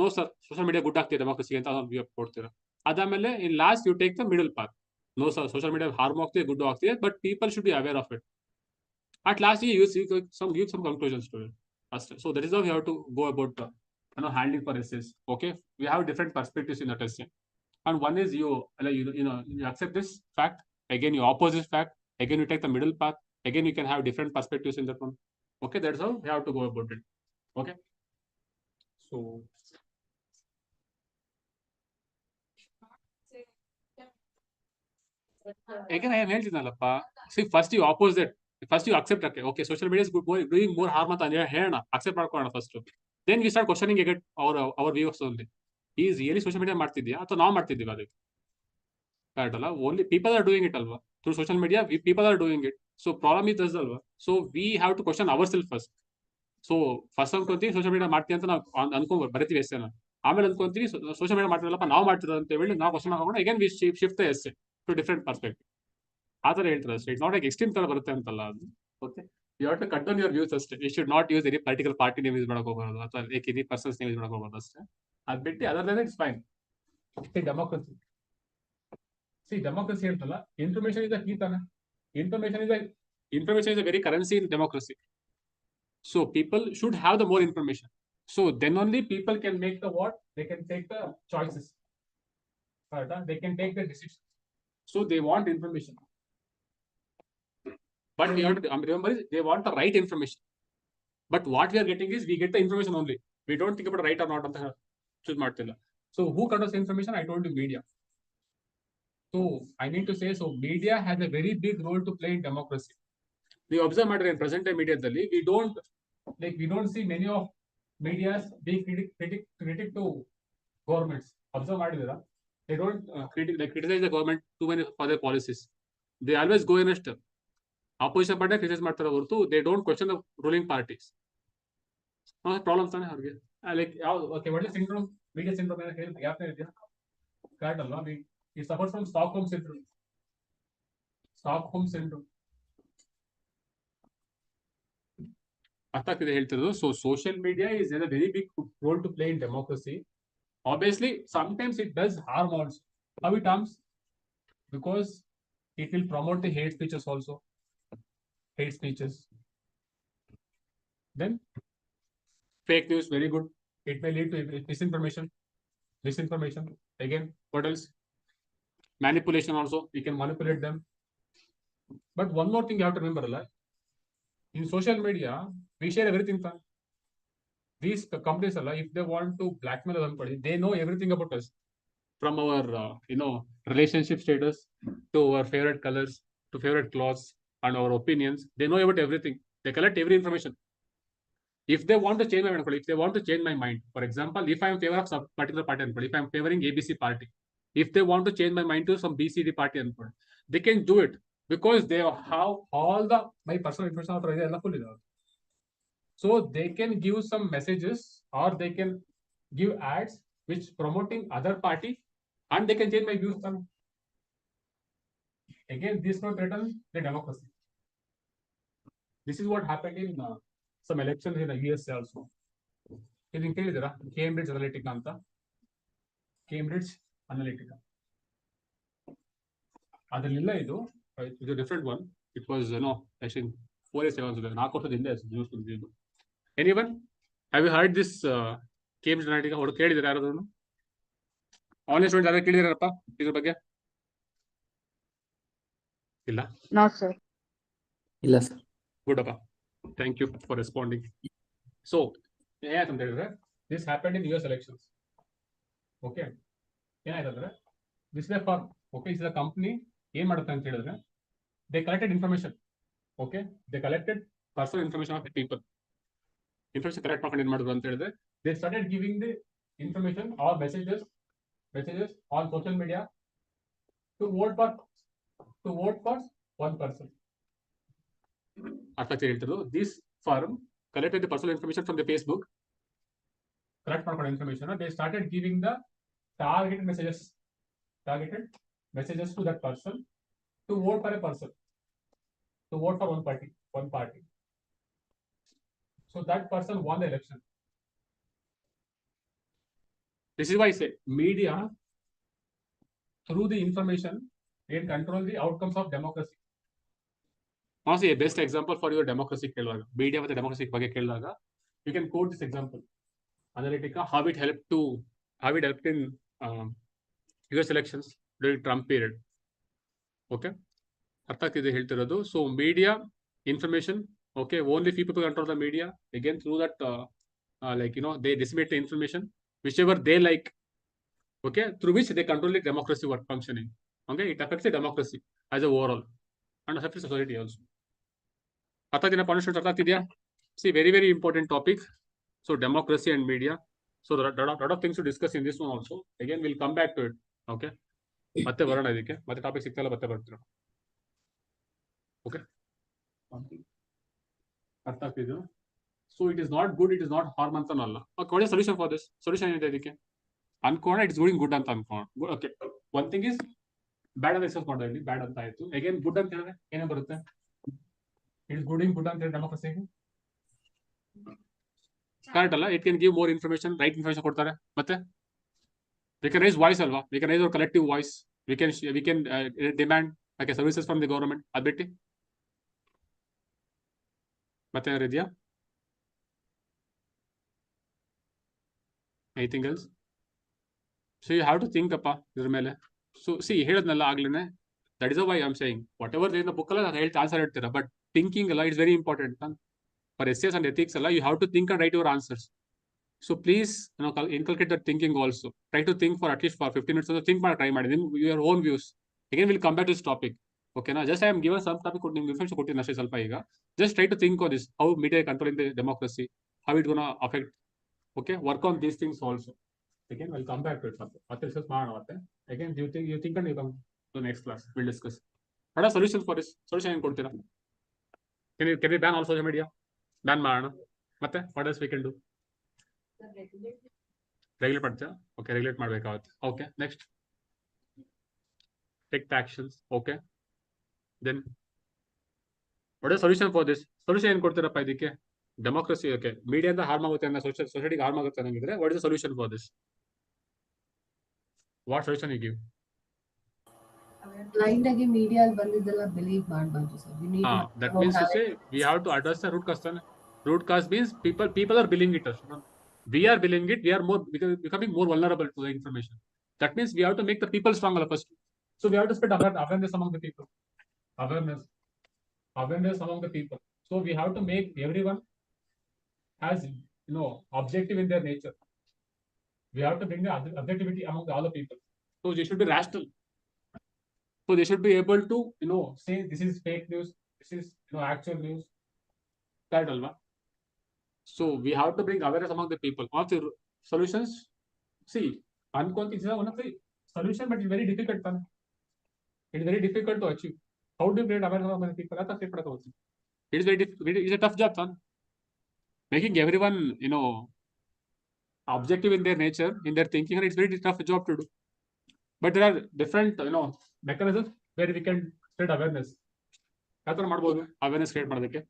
No sir, social media good ಆಗ್ತಿದೆ democracy ಅಂತ view ಕೊಡ್ತೀರಾ. ಅದಾದ್ಮೇಲೆ in last you take the middle path. No sir, social media harm ಆಗ್ತಿದೆ, good ಆಗ್ತಿದೆ, but people should be aware of it. At last you give some conclusions to it. So that is how we have to go about handling for essays. Okay, we have different perspectives in that essay, and one is you accept this fact, again you oppose this fact, again you take the middle path, again you can have different perspectives in that one. Okay, that's how we have to go about it. Okay, so again I am ಹೇಳ್ತೀನಲ್ಲಪ್ಪ. See, first you oppose that. First you accept, okay, social media is doing more harm ಅಂತ ಹೇಳೋಣ, accept ಮಾಡ್ಕೊಳ್ಳೋಣ first. Then we start questioning again our views only. Is really social media ಮಾಡ್ತಿದ್ಯಾ ಅಥವಾ ನಾವು ಮಾಡ್ತಿದ್ದೀವಿ ಅದಕ್ಕೆ? Correct ಅಲ್ಲ? Only people are doing it ಅಲ್ವಾ? Through social media, people are doing it. So problem is this ಅಲ್ವಾ? So we have to question ourselves first. So first ಅನ್ಕೊಂತೀವಿ social media ಮಾಡ್ತೀವಿ ಅಂತ ನಾವು ಅನ್ಕೊಂಡ್ ಬರ್ತೀವಿ ಎಸ್ಸೆನ. ಆಮೇಲೆ ಅನ್ಕೊಂತೀವಿ ಸೋಷಿಯಲ್ ಮೀಡಿಯಾ ಮಾಡ್ತಿರಲ್ಲಪ್ಪ ನಾವು ಮಾಡ್ತಿರೋದು ಅಂತ ಹೇಳಿ ನಾವು ಕ್ವಶನ್ ಹಾಕೊಂಡು again we shift essay to different perspective. ಆ ಥರ ಹೇಳ್ತಾರೆ ಅಷ್ಟೇ. ಇಟ್ಸ್ ನಾಟ್ ಲೈಕ್ ಎಕ್ಸ್ಟ್ರೀಮ್ ಥರ ಬರುತ್ತೆ ಅಂತಲ್ಲ ಅದು. Okay, you have to cut down your views ಅಷ್ಟೇ. You should not use any particular party name use ಮಾಡಕ್ ಹೋಗೋದು ಅಥವಾ like any persons name use ಮಾಡಕ್ ಹೋಗೋದು ಅಷ್ಟೇ. ಅದು ಬಿಟ್ಟು other it's fine. Democracy, democracy ಹೇಳ್ತಲ್ಲ, ಇನ್ಫಾರ್ಮೇಶನ್ ಇಸ್ ದ ಕೀ ತಾನೆ. Information is a very currency in democracy. So people should have the more information. So then only people can make the what? They can take the choices. Right? They can take the decisions. So they want information. But we have to remember they want the right information. But what we are getting is we get the information only. We don't think about right or not. Choose ಮಾಡ್ತಿಲ್ಲ. So who controls information? I told you, media. So I need to say, so media has a very big role to play in democracy. We observe matter in present day media dalli we don't see many of medias being critic to governments. Observe madidira, they don't criticize the government too many for their policies. They always go in a step opposition party criticize ಮಾಡ್ತಾರೆ ಹೊರತು they don't question the ruling parties. Problem ತಾನೆ ಅವ್ರಿಗೆ. Like ಯಾವ್ದು okay ಒಳ್ಳೆ syndrome, media syndrome ಏನೋ ಹೇಳಿದ್ರೆ ಯಾಕೆ ಇದೆಯಾ? ಕರೆಕ್ಟ್ ಅಲ್ವಾ? ಈ ಸಫರ್ಸ್ ಫ್ರಮ್ ಸ್ಟಾಕ್ಹೋಮ್ ಸಿಂಡ್ರೋಮ್. ಅರ್ಥ ಆಗ್ತಿದೆ ಹೇಳ್ತಿರೋದು. So social media is a very big role to play in democracy. Obviously, sometimes it does harm also. How it harms? Because it will promote the hate speeches also. Hate speeches. Then fake news, very good. It may lead to misinformation. Again, what else? Manipulation also. We can manipulate them. But one more thing you have to remember, in social media, we share everything. These companies, if they want to blackmail somebody, they know everything about us, from our relationship status to our favorite colors to favorite clothes and our opinions. They know about everything. They collect every information. If they want to change my mind, if they want to change my mind, for example, if I am favor of some particular party, if I am favoring ABC party, if they want to change my mind to some BCD party, they can do it because they have all my personal information. So they can give some messages or they can give ads which promoting other party and they can change my views. Again, this not threaten the democracy. This is what happened in some elections in the US also. ಇದನ್ನು ಕೇಳಿದಿರಾ? Cambridge Analytica ಅಂತ. Cambridge Analytica. ಅದರಲ್ಲಿಲ್ಲ ಇದು different one. It was I think 4 years ago. 4 ವರ್ಷದಿಂದ news ಬಂದಿದ್ದು. Anyone? Have you heard this Cambridge Analytica? ಹೊರಗೆ ಕೇಳಿದಿರಾ ಯಾರಾದ್ರೂ? Online students ಯಾರು ಕೇಳಿದಿರಪ್ಪ ಇದ್ರ ಬಗ್ಗೆ? ಇಲ್ಲ? No sir. ಇಲ್ಲ ಸರ್. ಗುಡ್ ಅಪ್ಪ, thank you for responding. So ಏನಾಯ್ತು ಅಂತ ಹೇಳಿದ್ರೆ, this happened in US elections. Okay, ಏನಾಯ್ತಂದ್ರೆ this is a firm. Okay, is the company ಏನ್ ಮಾಡುತ್ತೆ ಅಂತ ಹೇಳಿದ್ರೆ, they collected information. Okay, they collected personal information of the people. Information collect ಮಾಡ್ಕೊಂಡು ಏನ್ ಮಾಡಿದ್ರು ಅಂತ ಹೇಳಿದ್ರೆ, they started giving the information or messages on social media to vote for one person. ಅರ್ಥ ಹೇಳ್ತಿರೋದು. This firm collected the personal information from the Facebook, correct ಮಾಡ್ಕೊಂಡು information. They started giving the targeted messages to that person to vote for a person, to vote for one party. So that person won the election. This is why I say media, through the information, can control the outcomes of democracy. Also, a best example for your democracy ಕೇಳುವಾಗ, media ಮತ್ತು democracy ಬಗ್ಗೆ ಕೇಳಿದಾಗ, you can quote this example. Analytica, how it helped in US elections during Trump period. Okay, ಅರ್ಥ ಆಗ್ತಿದೆ ಹೇಳ್ತಿರೋದು. So media information, okay, only few people control the media. Again, through that, they disseminate the information whichever they like. Okay, through which they control the democracy work functioning. Okay, it affects the democracy as a overall and affects society also. ಅರ್ಥ ದಿನ point ಅರ್ಥ ಆಗ್ತಿದ್ಯಾ? See, very very important topic. So democracy and media. So there are lot of things to discuss in this one also. Again, we'll come back to it. Okay, ಮತ್ತೆ ಬರೋಣ ಇದಕ್ಕೆ. ಮತ್ತೆ topic ಸಿಗ್ತಲ್ಲ ಮತ್ತೆ ಬರ್ತೀರ. Okay, ಅರ್ಥ ಆಗ್ತಿದ್ಯಾ? So it is not good, it is not harm ಅಂತ ಅಲ್ಲ. Okay, what is solution for this? Solution ಏನಿದೆ ಇದಕ್ಕೆ? ಅನ್ಕೋಣ ಇಟ್ಸ್ ಗೋಯಿಂಗ್ ಗುಡ್ ಅಂತ ಅನ್ಕೋಣ. Okay, one thing is bad ಅಂತ ಡಿಸ್ಕಸ್ ಮಾಡ್ತಾ ಇದ್ವಿ, ಬ್ಯಾಡ್ ಅಂತ ಆಯ್ತು. ಅಗೇನ್ ಗುಡ್ ಅಂತ ಹೇಳಿದ್ರೆ ಏನೇ ಬರುತ್ತೆ? ಇಟ್ಸ್ ಗೋಯಿಂಗ್ ಗುಡ್ ಅಂತ ಹೇಳಿ ಡೆಮೋಕ್ರಸಿಗೆ ಕರೆಕ್ಟ್ ಅಲ್ಲ? It can give more information, right information ಕೊಡ್ತಾರೆ. ಮತ್ತೆ ವಿ ಕ್ಯಾನ್ ರೈಸ್ ವಾಯ್ಸ್ ಅಲ್ವಾ? We can raise our collective voice. We can demand okay services from the government. ಅದು ಬಿಟ್ಟು ಮತ್ತೆ ಏನಾರು ಇದೆಯಾ? Anything else? So you have to think appa idra mele. So see, ಹೇಳದ್ನಲ್ಲ ಆಗ್ಲೇನೆ, that is why I am saying whatever there in the book alla ನಾನು ಹೇಳ್ತಾ answer ಹೇಳ್ತೀರಾ, but thinking alla is very important. For essays and ethics alla you have to think and write your answers. So please, inculcate that thinking also. Try to think for at least for 15 minutes. So think ಮಾಡಿ try ಮಾಡಿ your own views. Again we'll come back to this topic. Okay na, just I am given some topic ನಿಮ್ಗೆ reference ಕೊಟ್ಟಿದ್ದೀನಿ ಅಷ್ಟೇ ಸ್ವಲ್ಪ. ಈಗ just try to think on this, how media controlling the democracy, how it gonna affect. Okay, work on these things also. Again, we'll come back to it. What else is more? Again, you think and you come to the next class. We'll discuss. What are solutions for this? Solution ಏನು ಕೊಡ್ತೀರಾ? Can we ban all social media? Ban ಮಾಡೋಣ. ಮತ್ತೆ what else we can do? Regulate ಮಾಡ್ತೀರಾ? Okay, regulate ಮಾಡಬೇಕಾಗುತ್ತೆ. Okay, next. Take the actions. Okay. Then what is solution for this? Solution ಏನು ಕೊಡ್ತೀರಪ್ಪ ಇದಕ್ಕೆ? Democracy, okay. Media ಇಂದ harm ಆಗುತ್ತೆ ಅನ್ನೋ, ಸೊಸೈಟಿಗೆ ಹಾರ್ಮ್ ಆಗುತ್ತೆ ಅನ್ನಂಗಿದ್ರೆ what is the solution for this? What solution you give? Blind ಆಗಿ media ಅಲ್ಲಿ ಬಂದಿದ್ದೆಲ್ಲ believe ಮಾಡಬಾರ್ದು sir. We need to that means to say we have to address the root cause. Root cause means people are believing it. We are believing it. We are becoming more vulnerable to the information. That means we have to make the people stronger first. So we have to spread awareness among the people. Awareness among the people. So we have to make everyone as objective in their nature. We have to bring the objectivity among all the people. So they should be rational. So they should be able to say this is fake news, this is actual news. Correct alva? So we have to bring awareness among the people. One of the solutions, see, unconscious is one of the solution, but it's very difficult. It's very difficult to achieve. How do you create awareness among the people? It's a tough job, son. Making everyone objective in their nature, in their thinking, and it's very tough job to do. But there are different mechanisms where we can spread awareness. ಯಾವ ಥರ ಮಾಡ್ಬೋದು awareness create ಮಾಡೋದಕ್ಕೆ?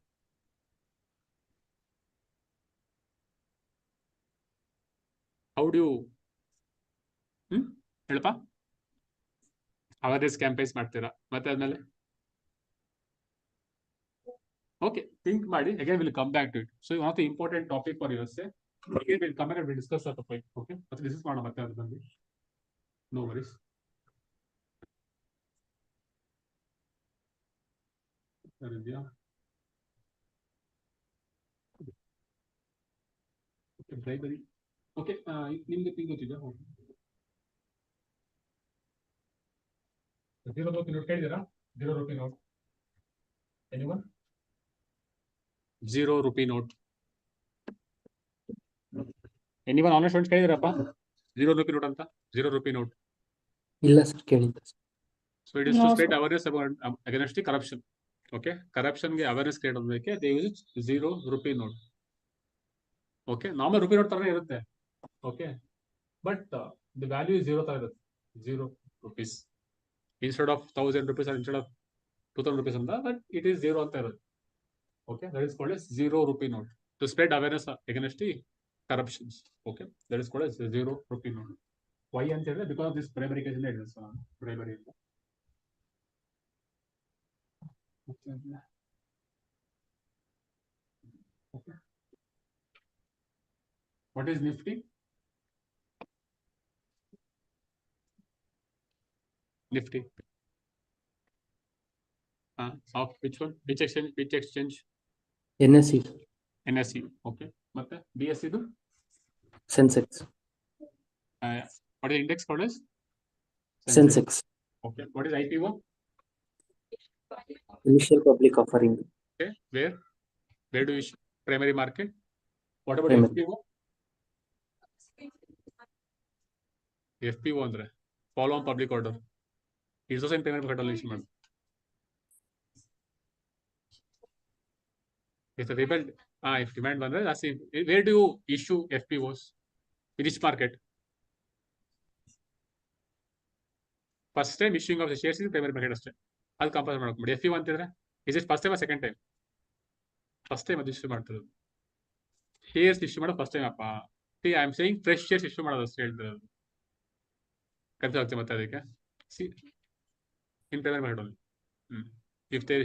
How do you ಹೇಳಪ್ಪ? Awareness campaigns ಮಾಡ್ತೀರಾ, ಮತ್ತೆ ಆದ್ಮೇಲೆ okay, think ಮಾಡಿ. Again we'll come back to it. So one of the important topic for USA. Again we'll come back and we'll discuss that topic. Okay, ಮತ್ತೆ this is ಮಾಡೋಣ ಮತ್ತೆ ಅದು ಬಂದು. No worries. Library. Okay, ನಿಮ್ಗೆ ping ಗೊತ್ತಿದ್ಯಾ? 0 rupee note ಕೇಳಿದ್ದೀರಾ? 0 rupee note anyone? 0 rupee note anyone online students ಕೇಳಿದಿರಪ್ಪ? 0 rupee note ಅಂತ 0 rupee note. ಇಲ್ಲ ಸರ್ ಕೇಳಿದ್ದೆ. So it is to No, spread sir. awareness about against the corruption. Okay, corruption ಗೆ awareness create ಮಾಡೋದಕ್ಕೆ they use 0 rupee note. Okay, normal rupee note ತರನೇ ಇರುತ್ತೆ. Okay, but the value is 0 ತರ ಇರುತ್ತೆ. 0 rupees instead of 1000 rupees or instead of 2000 rupees ಅಂತ, but it is 0 ಅಂತ ಇರುತ್ತೆ. Okay, that is called as 0 rupee note to spread awareness against the corruptions. Okay, that is called as 0 rupee note. Why ಅಂತ ಹೇಳಿದ್ರೆ because of this primary case ಇದೆ primary. Okay. What is Nifty? Nifty. Of which one? Which exchange? Which exchange? NSE. NSE. Okay. ಮತ್ತೆ BSE ಇದು? Sensex. What is index called as? Sensex. Okay. What is IPO? Initial public offering. Okay. Where do you issue? Primary market. What about Primary. FPO? FPO ಅಂದ್ರೆ follow on public order. It's also in primary market ಅಲ್ಲಿ issue ಮಾಡೋದು. If the demand, if demand ಬಂದ್ರೆ ಜಾಸ್ತಿ, where do you issue FPOs? In which market? First time issuing of the shares in primary market ಅಷ್ಟೇ. ಅದು compare ಮಾಡ್ಕೊಂಡು FPO ಅಂತಿದ್ರೆ is it first time or second time? First time ಅದು issue ಮಾಡ್ತಿರೋದು. Shares issue ಮಾಡೋದು first time ಅಪ್ಪ. See, I am saying fresh shares issue ಮಾಡೋದು ಅಷ್ಟೇ ಹೇಳ್ತಿರೋದು. ಕನ್ಫ್ಯೂಸ್ ಆಗ್ತದೆ ಮತ್ತೆ ಅದಕ್ಕೆ. See, in primary market only. If they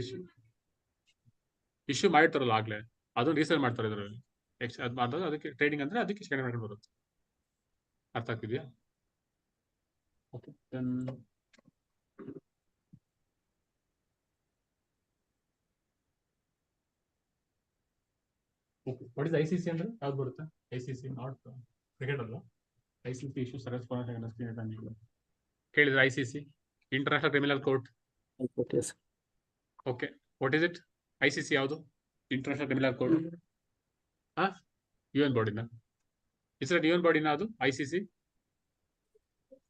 issue ಮಾಡಿರ್ತಾರಲ್ಲ ಆಗ್ಲೇ ಅದನ್ನು ರೀಸೇಲ್ ಮಾಡ್ತಾರೆ ಇದರಲ್ಲಿ. ಅದು ಮಾಡಿದಾಗ ಅದಕ್ಕೆ ಟ್ರೇಡಿಂಗ್ ಅಂದ್ರೆ ಅದಕ್ಕೆ ಸೆಕೆಂಡ್ ಮಾರ್ಕೆಟ್ ಬರುತ್ತೆ. ಅರ್ಥ ಆಗ್ತಿದೆಯಾ? Okay, then okay, what is ICC ಅಂದ್ರೆ ಯಾವ್ದು ಬರುತ್ತೆ? ICC ನಾಟ್ ಕ್ರಿಕೆಟ್ ಅಲ್ಲ. ICC ಇಶ್ಯೂ ಸರ್ವಿಸ್ ಕೇಳಿದ್ರೆ ICC international criminal court. Yes. Okay, what is it? ICC ಯಾವುದು? International criminal court. UN ಬಾಡಿನ? ಇಸ್ ಇಟ್ UN ಬಾಡಿನ ಅದು ICC?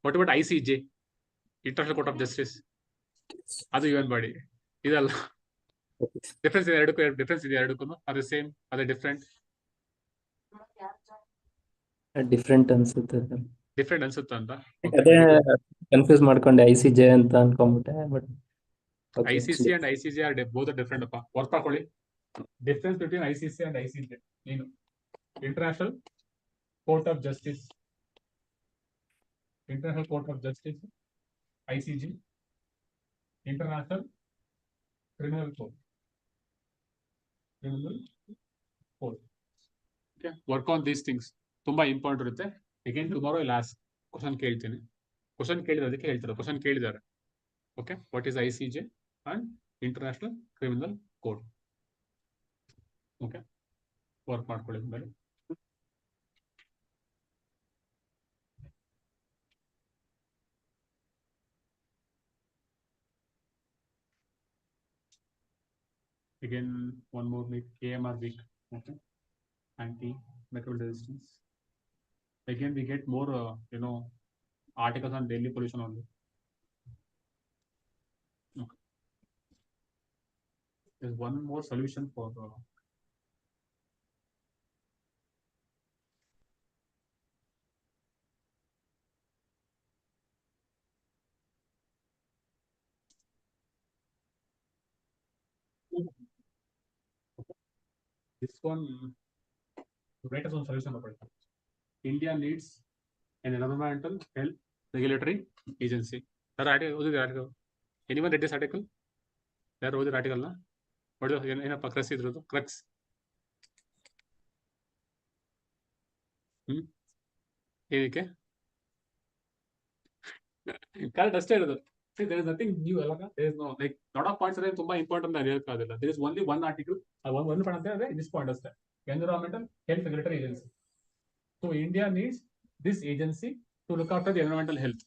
What about ICJ, international court of justice? ಅದು UN body ಇದಲ್ಲ. Difference ಇದೆ ಎರಡಕ್ಕೂ. Difference ಇದೆ ಎರಡಕ್ಕೂ. ಅದು ಸೇಮ್, ಅದೇ ಡಿಫ್ರೆಂಟ್? ಡಿಫ್ರೆಂಟ್ ಅನ್ಸುತ್ತೆ. ಡಿಫ್ರೆಂಟ್ ಅನ್ಸುತ್ತ ಅಂತ ಅದೇ ಕನ್ಫ್ಯೂಸ್ ಮಾಡ್ಕೊಂಡೆ ICJ ಅಂತ ಅನ್ಕೊಂಡ್ಬಿಟ್ಟೆ. But ICC and ICJ are both different ಅಪ್ಪ. ವರ್ಕ್ ಮಾಡ್ಕೊಳ್ಳಿ. Difference between ICC and ICJ ನೀನು international court of justice, international court of justice, ICJ international criminal court. Okay, work on these things. ತುಂಬಾ important ಇರುತ್ತೆ. Again tomorrow ಇಲ್ಲಿ ask question ಕೇಳ್ತೀನಿ. Question ಕೇಳಿದ್ರೆ ಅದಕ್ಕೆ ಹೇಳ್ತಾರೆ. ಕ್ವಶನ್ ಕೇಳಿದ್ದಾರೆ. Okay, what is ICJ and international criminal court. Okay, work ಮಾಡ್ಕೊಳ್ಳಿ ಮೇಲೆ. Again, one more week, AMR week. Okay, anti-microbial resistance. Again, we get more, articles on daily pollution only. Okay. There's one more solution for this one. Write us on solution about it. India needs an environmental health regulatory agency. Anyone read this article? There was an article, na? What is ಏನಪ್ಪ crux ಇದ್ರದ್ದು? Crux ಏನಕ್ಕೆ? Correct ಅಷ್ಟೇ ಇರೋದು. There is nothing new ಅಲ್ಲ. There is no like lot of points are ತುಂಬಾ important ಅಂತ ಹೇಳಕ್ಕಾಗಲ್ಲ. There is only one article. ಒಂದು ಪಾಯಿಂಟ್ ಅಂತ ಹೇಳಿದ್ರೆ this point ಅಷ್ಟೇ. Environmental Health Regulatory Agency. So India needs this agency to look after the environmental health.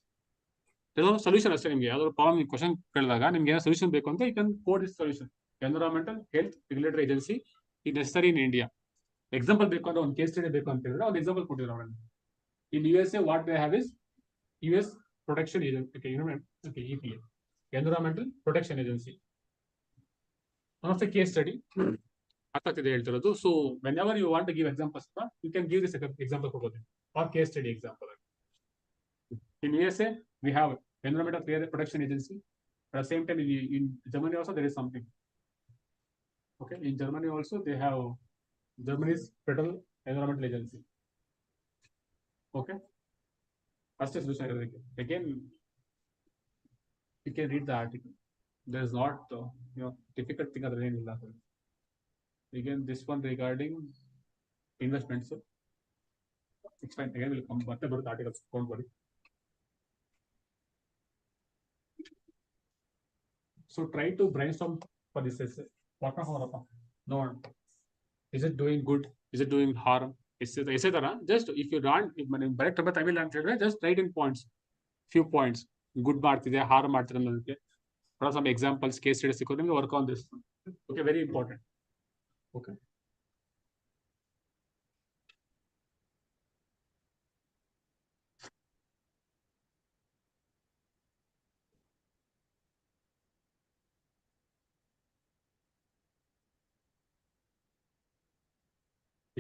ಇದೊಂದು solution ಅಷ್ಟೇ. ನಿಮ್ಗೆ ಯಾವ್ದಾದ್ರು ಪ್ರಾಬ್ಲಮ್ ಕ್ವಶನ್ ಕೇಳಿದಾಗ ನಿಮ್ಗೆ ಏನೋ ಸೊಲ್ಯೂಷನ್ ಬೇಕು ಅಂತ you can code this solution. Environmental health regulatory agency ಈ ನೆಸೆಸರಿ ಇನ್ ಇಂಡಿಯಾ. ಎಕ್ಸಾಂಪಲ್ ಬೇಕು ಅಂದ್ರೆ ಒಂದು ಕೇಸ್ ಸ್ಟಡಿ ಬೇಕು ಅಂತ ಹೇಳಿದ್ರೆ ಒಂದು ಎಕ್ಸಾಂಪಲ್ ಕೊಟ್ಟಿದ್ರು ಅವರಲ್ಲಿ. In USA, what they have is US Protection Agency. Okay, okay, EPA, Environmental Protection Agency. One of the case study. So whenever you want to give examples, you can give this example or case study example. In USA, we have Environmental Protection Agency. At the same time, in Germany also there is something. Okay, in Germany also they have Germany's Federal Environmental Agency. Okay. First again, you can read the article. There is not difficult thing other than again this one regarding investments. It's fine. Again, we'll come back to the article. Don't worry. So try to brainstorm for this essay. No one. Is it doing good? Is it doing harm? Just if you run just write in points. Few points. Good ಮಾಡ್ತಿದೆ harm ಮಾಡ್ತಿದೆ ಅನ್ನೋದಕ್ಕೆ some examples, case studies ಸಿಕ್ಕೋದ್ರಿಂದ work on this. Okay, very important. Okay.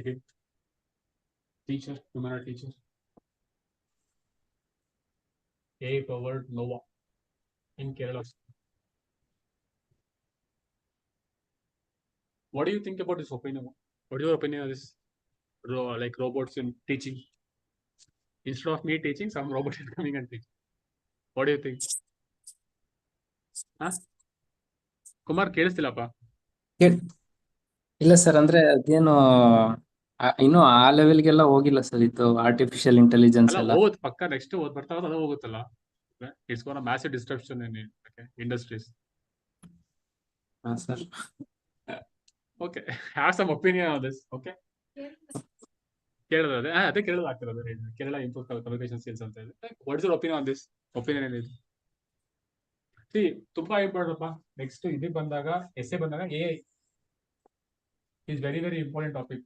Okay. Teacher, human teacher. AI powered Nova in Kerala. What do you think about this opinion? What is your opinion on this? Like robots in teaching? Instead of me teaching, some robot is coming and teaching. What do you think? Huh? Kumar ಕೇಳಿಸ್ತಿಲ್ಲಪ್ಪ. ಇಲ್ಲ sir, ಅಂದ್ರೆ ಅದೇನು ಇನ್ನು ಆ ಲೆವೆಲ್ಗೆಲ್ಲ ಹೋಗಿಲ್ಲ sir ಇದು artificial intelligence ಎಲ್ಲ. ಓದ್ ಪಕ್ಕ ನೆಕ್ಸ್ಟ್ ಓದ್ ಬರ್ತಾ ಅದು ಹೋಗುತ್ತಲ್ಲ. It's gonna massive disruption in industries. ಹಾ sir. Okay, have some opinion on this. Okay, ಕೇಳಿದ್ರೆ ಅದೇ ಕೇಳೋದಾಗ್ತಿರೋದು. ಕೇರಳ ಇಂಪ್ರೂವ್ ಕಮ್ಯುನಿಕೇಶನ್ ಸ್ಕಿಲ್ಸ್ ಅಂತ ಇದೆ. What is your opinion on this? Opinion ಏನಿದೆ? ತುಂಬಾ ಇಂಪಾರ್ಟೆಂಟ್. ನೆಕ್ಸ್ಟ್ ಇದಕ್ಕೆ ಬಂದಾಗ ಎಸ್ಸೆ ಬಂದಾಗ AI is very very important topic.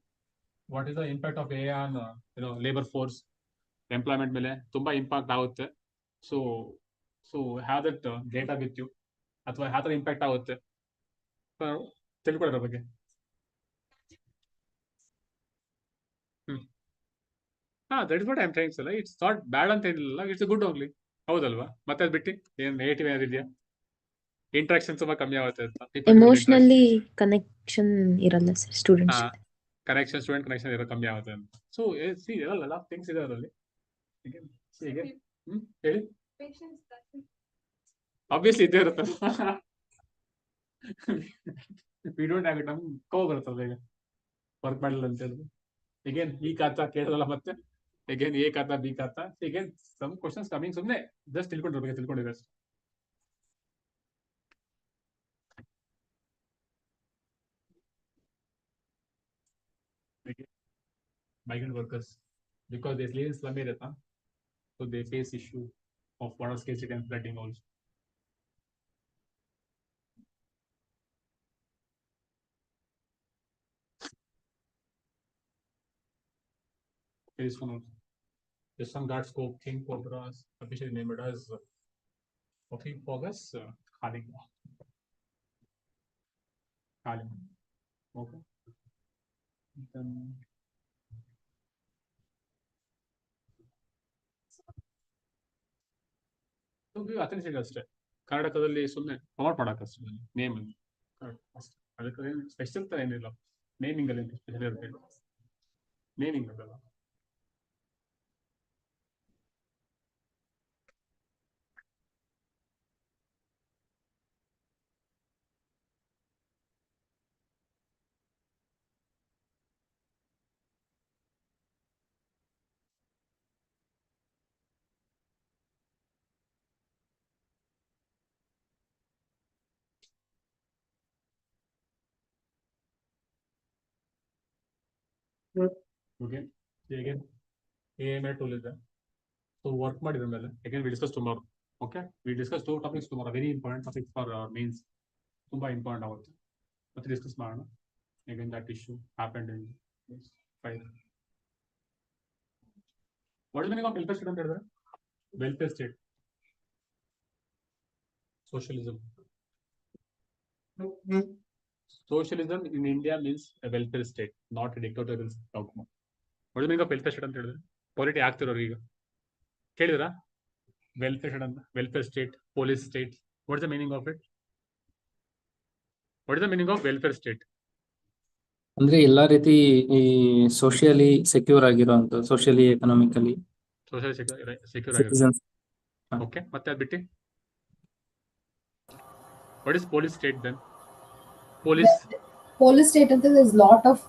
What is the impact of AI on labor force, employment ಮೇಲೆ ತುಂಬಾ ಇಂಪ್ಯಾಕ್ಟ್ ಆಗುತ್ತೆ. So have that data with you, ಅಥವಾ ಯಾವ ತರ ಇಂಪ್ಯಾಕ್ಟ್ ಆಗುತ್ತೆ ತಿಳ್ಕೊಳ್ಳೋದ್ರ ಬಗ್ಗೆ. That is what I am trying sir. It's not bad ಅಂತ ಏನಿಲ್ಲ, ಇಟ್ಸ್ ಗುಡ್ ಓನ್ಲಿ. ಹೌದಲ್ವಾ? ಮತ್ತೆ ಅದು ಬಿಟ್ಟು ಏನ್ ನೆಗೆಟಿವ್ ಏನಿದೆಯಾ? ಇಂಟ್ರಾಕ್ಷನ್ ತುಂಬಾ ಕಮ್ಮಿ ಆಗುತ್ತೆ ಅಂತ. ಎಮೋಷನಲಿ ಕನೆಕ್ಷನ್ ಇರಲ್ಲ ಸರ್ ಸ್ಟೂಡೆಂಟ್ಸ್. ಸ್ಟೂಡೆಂಟ್ ಕನೆಕ್ಷನ್ ಇರೋ ಕಮ್ಮಿ ಆಗುತ್ತೆ ಅಂತ. ಸೊ ಇರಲ್ಲ ಥಿಂಗ್ಸ್ ಇದೆ ಅದರಲ್ಲಿ. ಹೇಳಿ. ಆಬ್ವಿಯಸ್ಲಿ ಇದ್ದೇ ಇರುತ್ತೆ. We don't have it. ನಮ್ಗೆ ಕೋವ ಬರುತ್ತಲ್ಲ ಈಗ ವರ್ಕ್ ಮಾಡಲಿಲ್ಲ ಅಂತ ಹೇಳಿದ್ರು. again ಈ ಖಾತಾ ಕೇಳಲ್ಲ, ಮತ್ತೆ again ಎ ಖಾತಾ ಬಿ ಖಾತಾ, again some questions coming. ಸುಮ್ಮನೆ ಜಸ್ಟ್ ತಿಳ್ಕೊಂಡಿರೋ ಅಷ್ಟೇ. migrant workers, because they live in slum area, so they face issue of water scarcity and flooding also. This one also. This one got scope king cobras, officially named as Ophipogus Kalinga. Okay. Then authentic ಅಷ್ಟೇ. ಕರ್ನಾಟಕದಲ್ಲಿ ಸುಮ್ಮನೆ promote ಮಾಡಕ್ಕಷ್ಟೇ name ಅಷ್ಟೇ. ಅದಕ್ಕೆ special ತರ ಏನಿಲ್ಲ. Naming ಅಲ್ಲಿ special ಇರುತ್ತೆ. Naming ಅದಲ್ಲ. Okay. Again, AMA tool is there. So work ಮಾಡಿದ್ರ ಮೇಲೆ again we discuss tomorrow. Okay, we discuss 2 topics tomorrow. Very important topics for mains. ತುಂಬಾ ಇಂಪಾರ್ಟೆಂಟ್ ಆಗುತ್ತೆ. ಮತ್ತೆ ಡಿಸ್ಕಸ್ ಮಾಡೋಣ. Again that issue happened in 5. What is meaning of welfare state ಅಂತ ಹೇಳಿದ್ರೆ? Welfare state, socialism. Socialism in India means a welfare state, not a dictatorial outcome. What do you mean of welfare state ಅಂತ ಹೇಳಿದ್ರೆ? Polity ಆಗ್ತಿರೋರು ಈಗ ಕೇಳಿದ್ರಾ? Welfare state ಅಂತ, welfare state, police state. What is the meaning of it? What is the meaning of welfare state? ಅಂದ್ರೆ ಎಲ್ಲಾ ರೀತಿ ಈ ಸೋಷಿಯಲಿ ಸೆಕ್ಯೂರ್ ಆಗಿರುವಂತ, ಸೋಷಿಯಲಿ ಎಕನಾಮಿಕಲಿ ಸೋಷಿಯಲ್ ಸೆಕ್ಯೂರ್ ಆಗಿರುತ್ತೆ. ಸಿಟಿಸನ್ಸ್. ಓಕೆ, ಮತ್ತೆ ಅದು ಬಿಟ್ಟು what is police state then? Police state ante there's lot of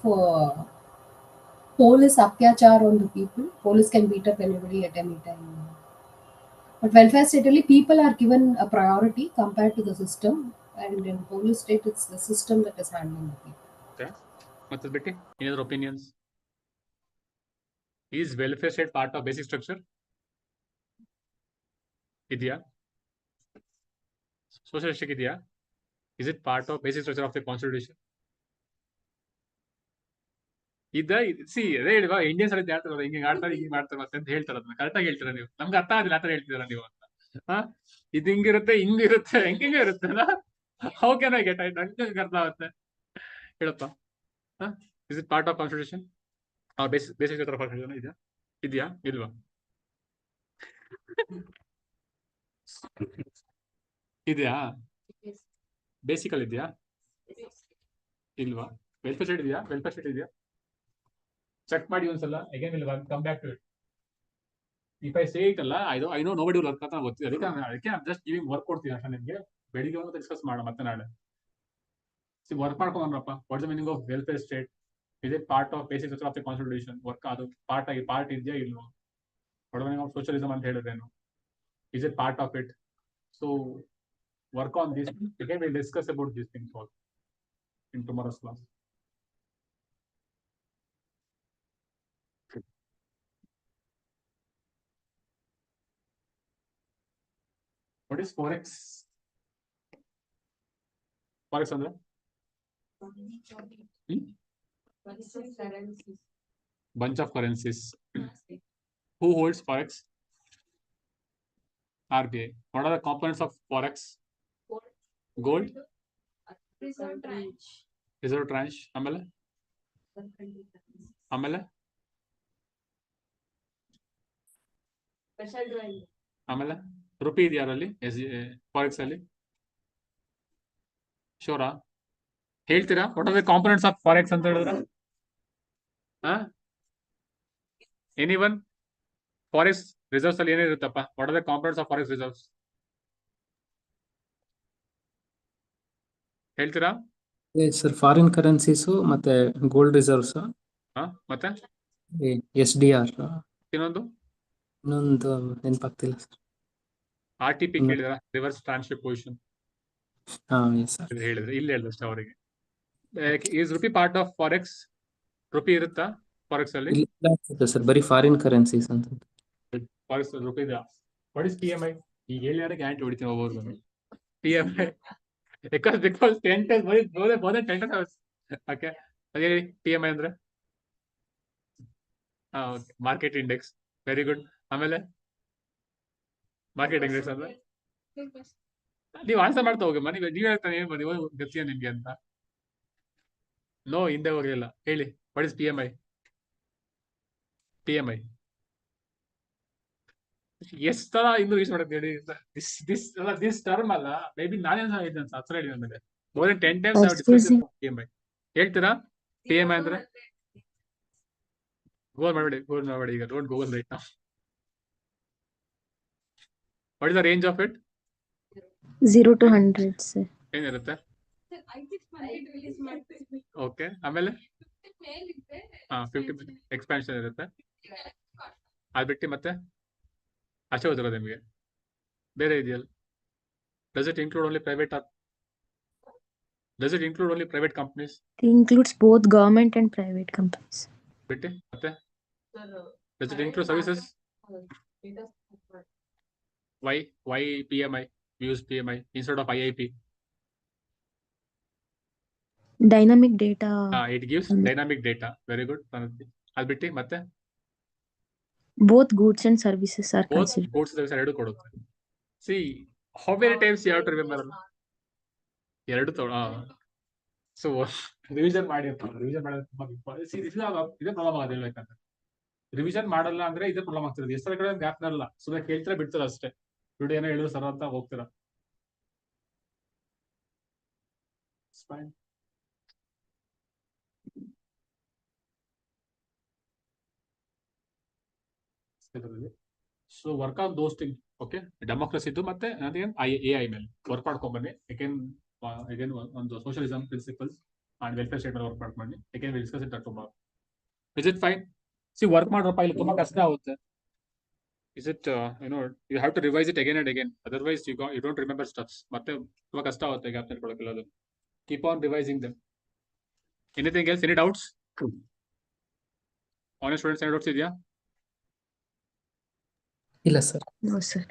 police atyachar on the people. Police can beat up anybody at any time. But welfare state only people are given a priority compared to the system, and in police state it's the system that is handling the people. Okay, ಮತ್ತೆ ಬಿಟ್ಟು any other opinions? Is welfare state part of basic structure? ಇದೆಯಾ? Socialistic ಇದೆಯಾ? Is it part of basic structure of the constitution? ಅದೇ ಹೇಳಿವಾ Indians ಅಲ್ಲಿ ಹೇಳ್ತಾರ ಹಿಂಗೆ ಆಡ್ತಾರೆ, ಹಿಂಗೆ ಮಾಡ್ತಾರೆ ಮತ್ತೆ ಅಂತ ಹೇಳ್ತಾರ. ಅದನ್ನ ಕರೆಕ್ಟಾಗಿ ಹೇಳ್ತೀರಾ ನೀವು? ನಮ್ಗೆ ಅರ್ಥ ಆಗಿಲ್ಲ ಆತರ ಹೇಳ್ತೀರಾ ನೀವು ಅಂತ. ಇದು ಹಿಂಗಿರುತ್ತೆ, ಹಿಂಗಿರುತ್ತೆ, ಹೆಂಗೆ ಇರುತ್ತೆ. How can I get it? ನಂಗೆ ಅರ್ಥ ಆಗುತ್ತೆ, ಹೇಳಪ್ಪ. Is it part of constitution? Basic structure of constitution ಇದೆಯಾ ಇಲ್ವಾ? ಇದೆಯಾ? ಬೇಸಿಕಲ್ ಇದೆಯಾ ಇಲ್ವಾ? ವೆಲ್ಫೇರ್ ಸ್ಟೇಟ್ ಇದೆಯಾ? ವೆಲ್ಫೇರ್ ಸ್ಟೇಟ್ ಇದೆಯಾ? ಚೆಕ್ ಮಾಡಿ ಒಂದ್ಸಲ. Again will come back to it. If I say it ಅಲ್ಲ, I know nobody will work ಅಂತ ಗೊತ್ತಿದೆ. ಅದಕ್ಕೆ ಜಸ್ಟ್ ಗಿವಿಂಗ್ ವರ್ಕ್ ಕೊಡ್ತೀನಿ ಅಷ್ಟೇ ನಿಮಗೆ. ಬೆಳಿಗ್ಗೆ ಒಂದು ಡಿಸ್ಕಸ್ ಮಾಡೋಣ ಮತ್ತೆ ನಾಳೆ. ವರ್ಕ್ ಮಾಡ್ಕೊಂಡ್ರಪ್ಪ. What is the meaning of welfare state? Is it part of basic structure of the constitution? Work ಅದು ಪಾರ್ಟ್ ಇದೆಯಾ ಇಲ್ವೋ? What is the meaning of socialism ಅಂತ ಹೇಳಿದ್ರೇನು? Is it part of it? So work on this. Again, we'll discuss about these things also in tomorrow's class. What is forex? Forex ಅಂದ್ರೆ bunch of currencies. Who holds forex? RBI. What are the components of forex? Gold, reserve tranche, ಆಮೇಲೆ ಆಮೇಲೆ rupee ಇದೆಯಾ ಅದರಲ್ಲಿ forex ಅಲ್ಲಿ? ಶೋರಾ? ಹೇಳ್ತೀರಾ what are the components of forex ಅಂತ ಹೇಳಿದ್ರೆ? ಎನಿವನ್? ಫಾರೆಕ್ಸ್ ರಿಸರ್ವ್ಸ್ ಅಲ್ಲಿ ಏನಿರುತ್ತಪ್ಪ? What are the components of forex reserves? ಹೇಳ್ತೀರಾ? ಸರ್, ಫಾರಿನ್ ಕರೆನ್ಸೀಸು ಮತ್ತೆ ಗೋಲ್ಡ್ ರಿಸರ್ವ್ಸ್, ಮತ್ತೆ SDR, ಇನ್ನೊಂದು ನೆನಪಾಗ್ತಿಲ್ಲ ಸರ್. RTP ಕೇಳಿದ್ರ? ರಿವರ್ಸ್ ಟ್ರಾನ್ಸ್ಫರ್ ಪೊಸಿಷನ್ ಹೇಳಿದ್ರೆ ಇಲ್ಲಿ ಹೇಳಿದ್ರೆ ಅಷ್ಟೇ ಅವರಿಗೆ. Is rupee part of forex? Rupee ಇರುತ್ತಾ ಫಾರೆಕ್ಸ್ ಅಲ್ಲಿ? ಸರ್, ಬರೀ ಫಾರಿನ್ ಕರೆನ್ಸೀಸ್ ಅಂತ. ಫಾರೆಕ್ಸ್ ರುಪಿ ಇದೆ. What is PMI? ಈಗ ಹೇಳಿದ್ರೆ ಗ್ಯಾರಂಟಿ ಹೊಡಿತೀನಿ ಒಬ್ಬರು. PMI because 10 times more than 10 times. Okay, ಅದೇ PMI ಅಂದ್ರೆ ಮಾರ್ಕೆಟ್ ಇಂಡೆಕ್ಸ್. Very good. ಆಮೇಲೆ ಮಾರ್ಕೆಟ್ ಇಂಡೆಕ್ಸ್ ಅಂದ್ರೆ ನೀವು ಆನ್ಸರ್ ಮಾಡ್ತಾ ಹೋಗಮ್ಮ. ನೀವು ಹೇಳ್ತಾನೆ ಏನ್ ಮಾಡಿ ಗೊತ್ತಿಯ ನಿಮ್ಗೆ ಅಂತ. ನೋ, ಹಿಂದೆ ಹೋಗ್ಲಿಲ್ಲ. ಹೇಳಿ, ವಾಟ್ ಇಸ್ PMI? ಎಷ್ಟು ತರ ಇನ್ನು ಯೂಸ್ ಮಾಡೋದು ಹೇಳಿ. ದಿಸ್ ಟರ್ಮ್ ಅಲ್ಲ, ಮೇ ಬಿ ನಾನೇ ಹೇಳಿದ್ದೇನೆ ಹತ್ರ ಹೇಳಿ ನನಗೆ. More than 10 times discuss PMI. ಹೇಳ್ತೀರಾ PMI ಅಂದ್ರೆ? ಗೂಗಲ್ ಮಾಡಬೇಡಿ ಈಗ. Don't Google right now. What is the range of it? 0 to 100 sir. ಏನಿರುತ್ತೆ? ಓಕೆ, ಆಮೇಲೆ 50 ಎಕ್ಸ್ಪ್ಯಾನ್ಷನ್ ಇರುತ್ತೆ. ಅದು ಬಿಟ್ಟು ಮತ್ತೆ ಅಷ್ಟೇ ಗೊತ್ತಿಲ್ಲ ನಿಮಗೆ? ಬೇರೆ ಇದೆಯಲ್ಲ? Does it include only private companies? It includes both government and private companies. ಬಿಟ್ಟು ಮತ್ತೆ does it include services? Why PMI? Use PMI instead of IIP? Dynamic data. It gives dynamic data. Very good. ಅದು ಬಿಟ್ಟು ಮತ್ತೆ Both goods and services are Both considered. goods service ಎರಡು ಕೊಡುತ್ತೆ. See, how many times you have to remember? ಎರಡು so revision ಮಾಡಿರ್ತಾರೆ. Revision ಮಾಡೋದು ತುಂಬಾ important. ಇದೇ ಪ್ರಾಬ್ಲಮ್ ಆಗೋದು ಹೇಳ್ಬೇಕಂದ್ರೆ. ರಿವಿಷನ್ ಮಾಡಲ್ಲ ಅಂದ್ರೆ ಇದೇ ಪ್ರಾಬ್ಲಮ್ ಆಗ್ತಿರೋದು. ಎಷ್ಟರ ಕಡೆ ಗ್ಯಾಪ್ ಇರಲ್ಲ, ಸುಮ್ಮನೆ ಕೇಳ್ತೀರಾ ಬಿಡ್ತೀರಾ ಅಷ್ಟೇ. ವಿಡಿಯೋ ಏನೋ ಹೇಳಿದ್ರು ಸರ್ ಅಂತ ಹೋಗ್ತೀರಾ. So work on those thing. Okay, democracy ಇದ್ದು ಮತ್ತೆ AI ಮೇಲೆ ವರ್ಕ್ ಮಾಡ್ಕೊಂಡ್ಬನ್ನಿ. ಅಗೇನ್ ಒಂದು socialism principles and welfare state ಮೇಲೆ ವರ್ಕ್ ಮಾಡ್ಕೊಂಡು again will discuss it tomorrow. Is it fine? See work ಮಾಡ್ರಪ್ಪ, ಇಲ್ಲಿ ತುಂಬಾ ಕಷ್ಟ ಆಗುತ್ತೆ. Is it you have to revise it again and again, otherwise you don't remember stuffs. ಮತ್ತೆ ತುಂಬಾ ಕಷ್ಟ ಆಗುತ್ತೆ gap ನೆನ್ಕೊಳ್ಳೋಕೆಲ್ಲ. Keep on revising them. Anything else? Any doubts? Honest students, any doubts ಇದೆಯಾ? ಇಲ್ಲ ಸರ್. No, sir.